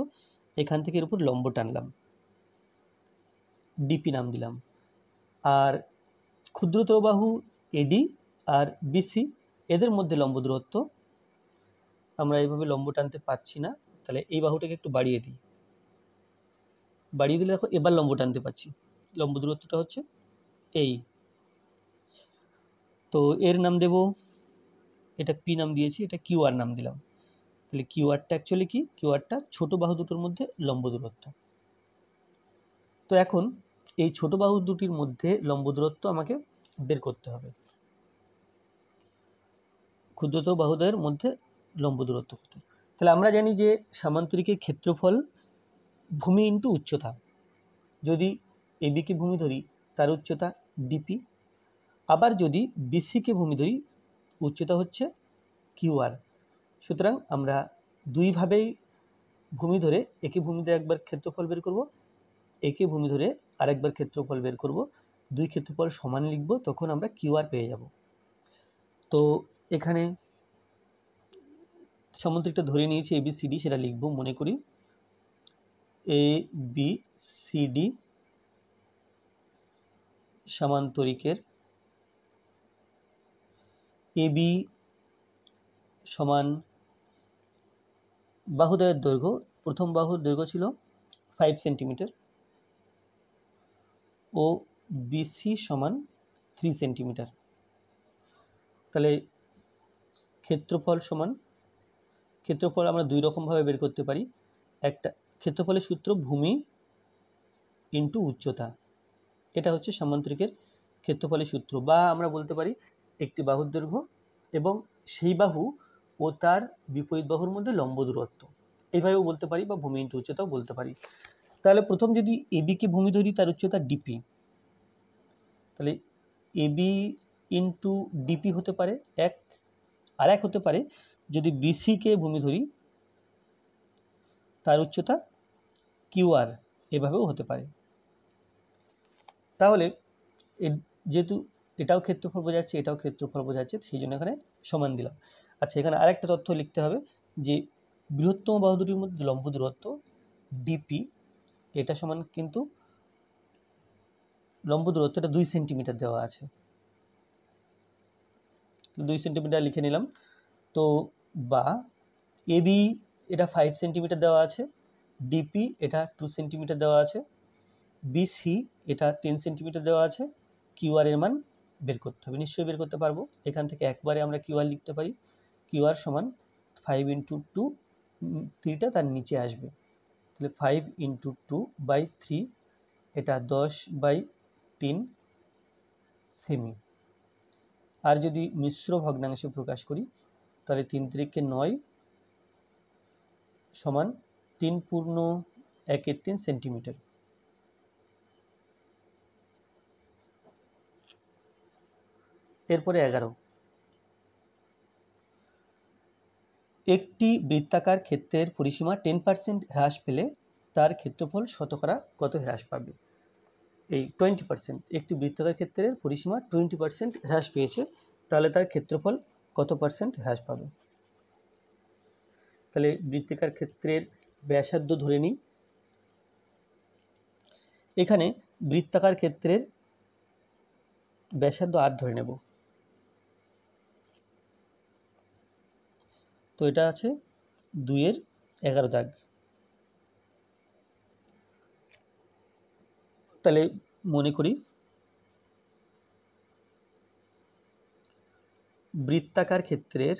এখান থেকে এর উপর লম্ব টানলাম, ডিপি নাম দিলাম। আর ক্ষুদ্রতর বাহু এডি আর বিসি, এদের মধ্যে লম্ব দূরত্ব আমরা এইভাবে লম্ব টানতে পারছি না, তাহলে এই বাহুটাকে একটু বাড়িয়ে দিই, বাড়িয়ে দিলে দেখো এবার লম্ব টানতে পারছি। লম্ব দূরত্বটা হচ্ছে এই, তো এর নাম দেব, এটা পি নাম দিয়েছি, এটা কিউ আর নাম দিলাম। তাহলে কিউ আরটা অ্যাকচুয়ালি কি, কিউ আরটা ছোট বাহু দুটোর মধ্যে লম্ব দূরত্ব। তো এখন এই ছোট বাহু দুটির মধ্যে লম্ব দূরত্ব আমাকে বের করতে হবে। ক্ষুদ্রতম বাহুদের মধ্যে লম্ব দূরত্ব কত? তাহলে আমরা জানি যে সামান্তরিকের ক্ষেত্রফল ভূমি ইন্টু উচ্চতা। যদি এবিকে ভূমি ধরি তার উচ্চতা ডিপি, আবার যদি বিসিকে ভূমি ধরি উচ্চতা হচ্ছে কিউআর। সুতরাং আমরা দুইভাবেই ভূমি ধরে একে ভূমি ধরে একবার ক্ষেত্রফল বের করব, একে ভূমি ধরে আরেকবার ক্ষেত্রফল বের করব, দুই ক্ষেত্রফল সমান লিখব, তখন আমরা কিউআর পেয়ে যাব। তো এখানে সামান্তরিকটা ধরে নিয়েছি এবিসিডি, সেটা লিখব। মনে করি এবিসিডি সামান্তরিকের এবি সমান বাহুদ্বয়ের দৈর্ঘ্য, প্রথম বাহুর দৈর্ঘ্য ছিল 5 সেন্টিমিটার ও বিসি সমান 3 সেন্টিমিটার। তাহলে ক্ষেত্রফল সমান, ক্ষেত্রফল আমরা দুই রকমভাবে বের করতে পারি। একটা ক্ষেত্রফলের সূত্র ভূমি ইন্টু উচ্চতা, এটা হচ্ছে সামান্তরিকের ক্ষেত্রফলের সূত্র। বা আমরা বলতে পারি একটি বাহুর দৈর্ঘ্য এবং সেই বাহু ও তার বিপরীত বাহুর মধ্যে লম্ব দূরত্ব, এইভাবেও বলতে পারি, বা ভূমি ইন্টু উচ্চতাও বলতে পারি। তাহলে প্রথম যদি এবিকে ভূমি ধরি তার উচ্চতা ডিপি, তাহলে এবি ইন্টু ডিপি হতে পারে এক, আর এক হতে পারে যদি বিসিকে ভূমি ধরি তার উচ্চতা কিউআর, এভাবেও হতে পারে। তাহলে যেহেতু এটাও ক্ষেত্রফল বোঝাচ্ছে এটাও ক্ষেত্রফল বোঝাচ্ছে, সেই জন্য এখানে সমান দিলাম। আচ্ছা, এখানে আরেকটা তথ্য লিখতে হবে যে বৃহত্তম বাহু দুটির মধ্যে লম্ব দূরত্ব ডিপি, এটা সমান কিন্তু লম্ব দূরত্বটা 2 সেন্টিমিটার দেওয়া আছে, 2 সেন্টিমিটার লিখে নিলাম। তো বা এবি এটা 5 সেন্টিমিটার দেওয়া আছে, ডিপি এটা 2 সেন্টিমিটার দেওয়া আছে, বিসি এটা 10 সেন্টিমিটার দেওয়া আছে, কিউআর এর মান বের করতে হবে। নিশ্চয়ই বের করতে পারবো। এখান থেকে একবারে আমরা কিউআর লিখতে পারি, কিউআর সমান 5 ইন্টু 2, 3টা তার নিচে আসবে, তাহলে 5 ইন্টু 2/3, এটা 10/3 সেমি। আর যদি মিশ্র ভগ্নাংশে প্রকাশ করি তাহলে 3 3 9 সমান 3.1 সেন্টিমিটার। এরপরে 11, একটি বৃত্তাকার ক্ষেত্রের পরিসীমা 10% হ্রাস পেলে তার ক্ষেত্রফল শতকরা কত হ্রাস পাবে? এই 20%, একটি বৃত্তাকার ক্ষেত্রের পরিসীমা 20% হ্রাস পেয়েছে, তাহলে তার ক্ষেত্রফল কত পার্সেন্ট হ্রাস পাবে? তাহলে বৃত্তাকার ক্ষেত্রের ব্যাসার্ধ ধরে নিই। এখানে বৃত্তাকার ক্ষেত্রের ব্যাসার্ধ আর ধরে নেব, তো এটা আছে 2/11 দাগ। তাহলে মনে করি বৃত্তাকার ক্ষেত্রের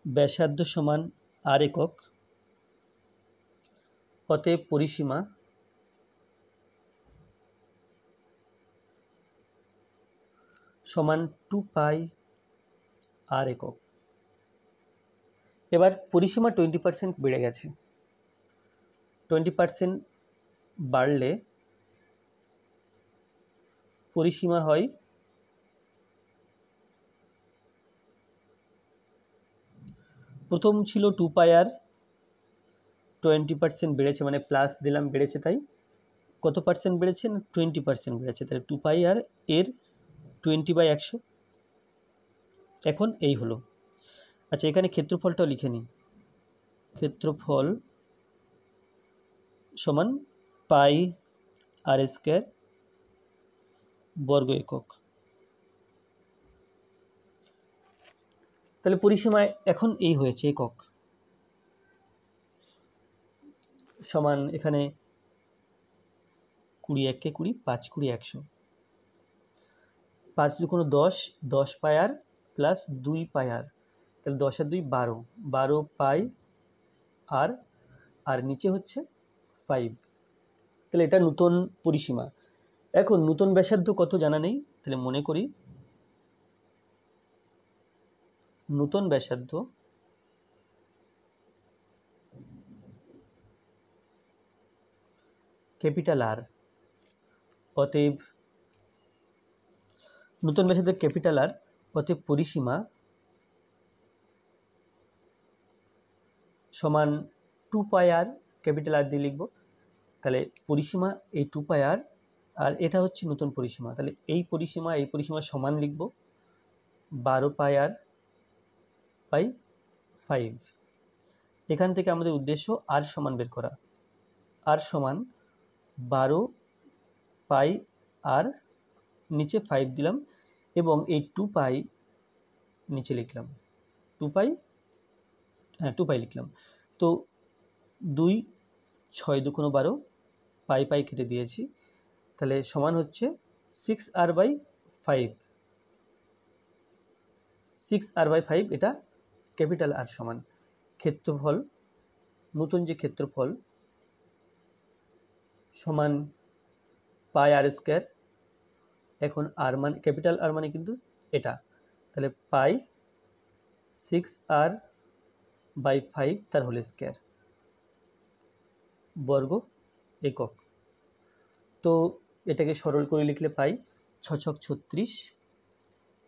ব্যাসার্ধ সমান আর একক, অতএব পরিসীমা সমান 2π আর একক। এবার পরিসীমা 20% বেড়ে গেছে, 20% বাড়লে পরিসীমা হয় প্রথম ছিল 2π আর, 20% বেড়েছে, মানে প্লাস দিলাম, বেড়েছে, তাই কত পার্সেন্ট বেড়েছে না 20% বেড়েছে, তাহলে 2π আর এর 20/100, এখন এই হলো। আচ্ছা, এখানে ক্ষেত্রফলটাও লিখে নিই, ক্ষেত্রফল সমান পাই আর স্কোয়ার বর্গ একক। তাহলে পরিসীমায় এখন এই হয়েছে একক সমান এখানে 20 একে 20, 5 20 100, 5 2 10, 10 পাই আর প্লাস 2 পাই আর, তাহলে 10 আর 2 12, 12 পাই আর, আর নিচে হচ্ছে 5। তাহলে এটা নতুন পরিসীমা। এখন নতুন ব্যাসার্ধ কত জানা নেই, তাহলে মনে করি নতুন ব্যাসার্ধ ক্যাপিটাল আর, অতএব নতুন ব্যাসার্ধ ক্যাপিটাল আর, অতএব পরিসীমা সমান 2 পাই আর, ক্যাপিটাল আর দিয়ে লিখব। তাহলে পরিসীমা এই 2 পাই আর, আর এটা হচ্ছে নতুন পরিসীমা, তাহলে এই পরিসীমা সমান লিখব 12 পাই আর বাই 5। এখান থেকে আমাদের উদ্দেশ্য আর সমান বের করা। আর সমান 12 পাই আর, নিচে 5 দিলাম এবং এই 2 পাই নিচে লিখলাম, 2 পাই, হ্যাঁ 2 পাই লিখলাম। তো 2 6 2 12, পাই পাই কেটে দিয়েছি, তাহলে সমান হচ্ছে 6r বাই 5, 6r বাই 5, এটা ক্যাপিটাল আর সমান। ক্ষেত্রফল, নতুন যে ক্ষেত্রফল সমান পাই আর স্কোয়ার, এখন আর মানে ক্যাপিটাল আর মানে কিন্তু এটা, তাহলে পাই 6r বাই 5 তার হোল স্কোয়ার বর্গ একক। তো এটাকে সরল করে লিখলে পাই 6 6 36,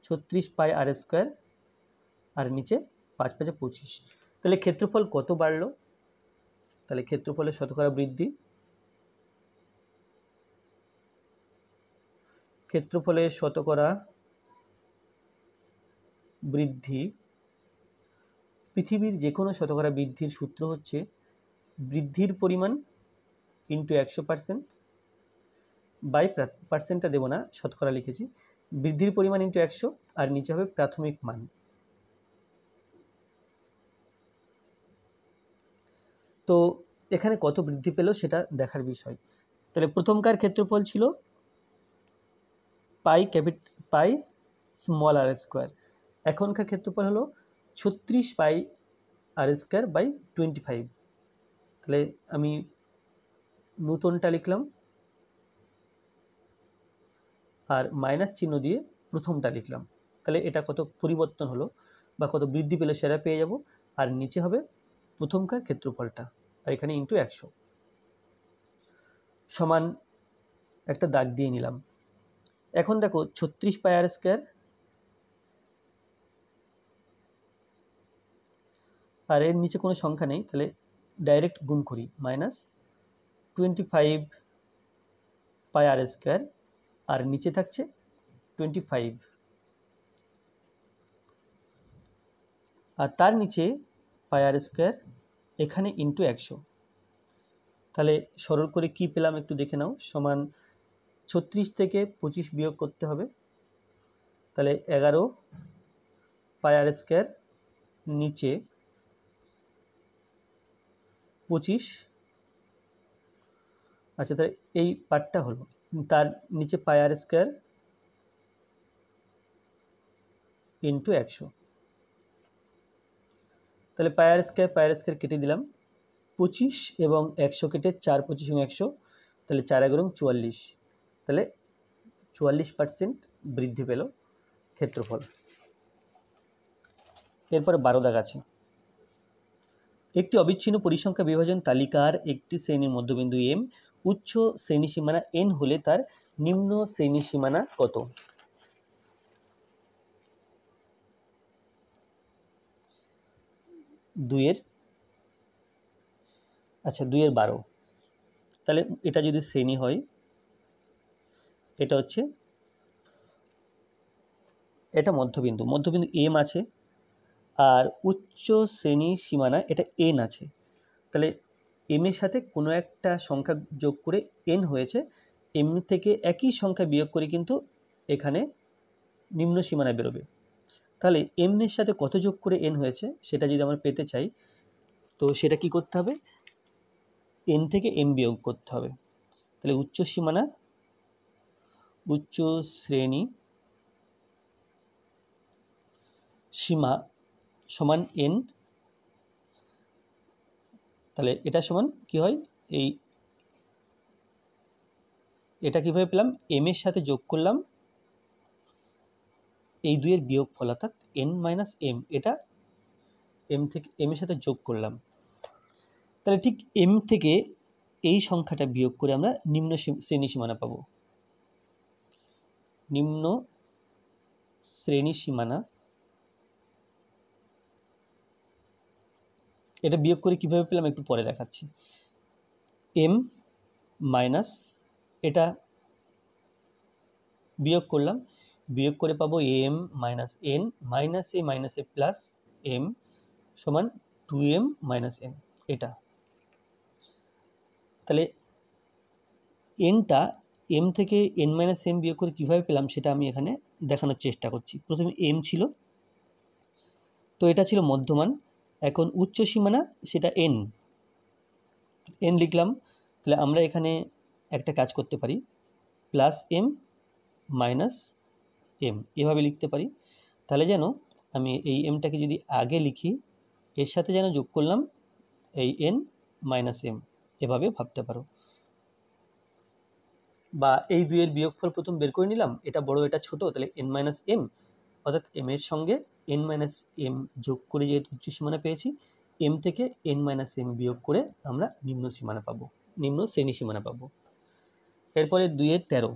36 পাই আর স্কোয়ার, আর নিচে 5 5 25। তাহলে ক্ষেত্রফল কত বাড়লো, তাহলে ক্ষেত্রফলের শতকরা বৃদ্ধি, ক্ষেত্রফলের শতকরা বৃদ্ধি, পৃথিবীর যে কোনো শতকরা বৃদ্ধির সূত্র হচ্ছে বৃদ্ধির পরিমাণ ইন্টু 100%, বাই পার্সেন্টটা দেবো না, শতকরা লিখেছি, বৃদ্ধির পরিমাণ ইন্টু 100, আর নিচে হবে প্রাথমিক মান। তো এখানে কত বৃদ্ধি পেল সেটা দেখার বিষয়। তাহলে প্রথমকার ক্ষেত্রফল ছিল পাই স্মল আর স্কোয়ার, এখনকার ক্ষেত্রফল হলো 36 পাই আর স্কোয়ার বাই 25। তাহলে আমি নতুনটা লিখলাম আর মাইনাস চিহ্ন দিয়ে প্রথমটা লিখলাম, তাহলে এটা কত পরিবর্তন হলো বা কত বৃদ্ধি পেলে সেটা পেয়ে যাব। আর নিচে হবে প্রথমকার ক্ষেত্রফলটা, আর এখানে ইন্টু 100 সমান একটা দাগ দিয়ে নিলাম। এখন দেখো 36 পাই আর স্কোয়ার আর এর নিচে কোনো সংখ্যা নেই, তাহলে ডাইরেক্ট গুণ করি, মাইনাস 25 পাই আর স্কোয়ার, আর নিচে থাকছে 25, আর তার নিচে পাই আর স্কোয়ার, এখানে ইন্টু 100। তাহলে সরল করে কি পেলাম একটু দেখে নাও, সমান 36 থেকে 25 বিয়োগ করতে হবে, তাহলে 11 পাই আর স্কোয়ার, নিচে 25, আচ্ছা তাহলে এই পার্টটা হলো, তার নিচে পাই আর স্কোয়ার ইন্টু 100। তাহলে পাই আর স্কোয়ার কেটে দিলাম, 25 এবং 100 কেটে 4 25 এবং 100, তাহলে 4 11 44, তাহলে 44% বৃদ্ধি পেল ক্ষেত্রফল। এরপরে 12 দাগ আছে, একটি অবিচ্ছিন্ন পরিসংখ্যা বিভাজন তালিকার একটি শ্রেণীর মধ্যবিন্দু এম উচ্চ শ্রেণী সীমানা এন হলে তার নিম্ন শ্রেণী সীমানা কত? আচ্ছা 2 এর 12, তাহলে এটা যদি শ্রেণী হয়, এটা হচ্ছে এটা মধ্যবিন্দু এম আছে, আর উচ্চ শ্রেণী সীমানা এটা এন আছে। তাহলে এম এর সাথে কোনো একটা সংখ্যা যোগ করে এন হয়েছে, এম থেকে একই সংখ্যা বিয়োগ করে কিন্তু এখানে নিম্ন সীমানা বেরোবে। তাহলে এম এর সাথে কত যোগ করে এন হয়েছে সেটা যদি আমরা পেতে চাই, তো সেটা কি করতে হবে, এন থেকে এম বিয়োগ করতে হবে। তাহলে উচ্চ সীমানা, উচ্চ শ্রেণী সীমা সমান এন। তাহলে এটা সমান কি হয়, এটা কিভাবে পেলাম, এম এর সাথে যোগ করলাম এই দুইয়ের বিয়োগফল, অর্থাৎ এন মাইনাস এম, এটা এম থেকে এম এর সাথে যোগ করলাম। তাহলে ঠিক এম থেকে এই সংখ্যাটা বিয়োগ করে আমরা নিম্ন শ্রেণী সীমানা পাবো। নিম্ন শ্রেণী সীমানা, এটা বিয়োগ করে কিভাবে পেলাম একটু পরে দেখাচ্ছি। এম মাইনাস এটা বিয়োগ করলাম, বিয়োগ করে পাবো এম মাইনাস এন মাইনাস এ প্লাস এম সমান 2m মাইনাস এন। এটা তাহলে এনটা এম থেকে এন মাইনাস এম বিয়োগ করে কীভাবে পেলাম সেটা আমি এখানে দেখানোর চেষ্টা করছি। প্রথমে এম ছিল, তো এটা ছিল মধ্যমান। এখন উচ্চ সীমানা সেটা এন লিখলাম। তাহলে আমরা এখানে একটা কাজ করতে পারি, প্লাস এম মাইনাস এম এভাবে লিখতে পারি। তাহলে যেন আমি এই এমটাকে যদি আগে লিখি, এর সাথে যেন যোগ করলাম এই এন মাইনাস এম, এভাবে ভাবতে পারো। বা এই দুইয়ের বিয়োগফল প্রথম বের করে নিলাম, এটা বড় এটা ছোট, তাহলে এন মাইনাস এম, অর্থাৎ এম এর সঙ্গে এন মাইনাস এম যোগ করে যেহেতু উচ্চ সীমানা পেয়েছি, এম থেকে এন মাইনাস এম বিয়োগ করে আমরা নিম্ন সীমানা পাবো, নিম্ন শ্রেণী সীমানা পাবো। এরপরে 2-13,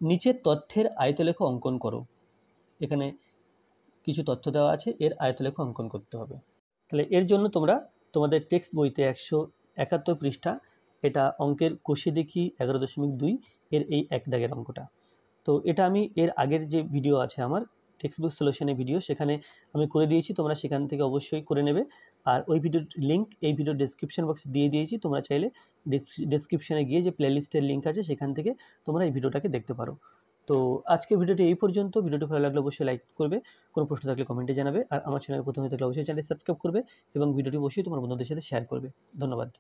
নিচের তথ্যের আয়তলেখ অঙ্কন করো। এখানে কিছু তথ্য দেওয়া আছে, এর আয়তলেখ অঙ্কন করতে হবে। তাহলে এর জন্য তোমরা তোমাদের টেক্সট বইতে 171 পৃষ্ঠা, এটা অঙ্কের কষে দেখি 11.2 এর এই এক দাগের অঙ্কটা। তো এটা আমি এর আগের যে ভিডিও আছে আমার টেক্সট বুক সলিউশনের ভিডিও, সেখানে আমি করে দিয়েছি, তোমরা সেখান থেকে অবশ্যই করে নেবে। আর ওই ভিডিওর লিঙ্ক এই ভিডিওর ডেসক্রিপশন বক্সে দিয়ে দিয়েছি, তোমরা চাইলে ডেসক্রিপশনে গিয়ে যে প্লেলিস্টের লিঙ্ক আছে সেখান থেকে তোমরা এই ভিডিওটাকে দেখতে পারো। তো আজকের ভিডিওটি এই পর্যন্ত। ভিডিওটি ভালো লাগলে অবশ্যই লাইক করবে, কোনো প্রশ্ন থাকলে কমেন্টে জানাবে, আর আমার চ্যানেল প্রথমে থাকলে অবশ্যই চ্যানেলটি সাবস্ক্রাইব করবে এবং ভিডিওটি অবশ্যই তোমার বন্ধুদের সাথে শেয়ার করবে। ধন্যবাদ।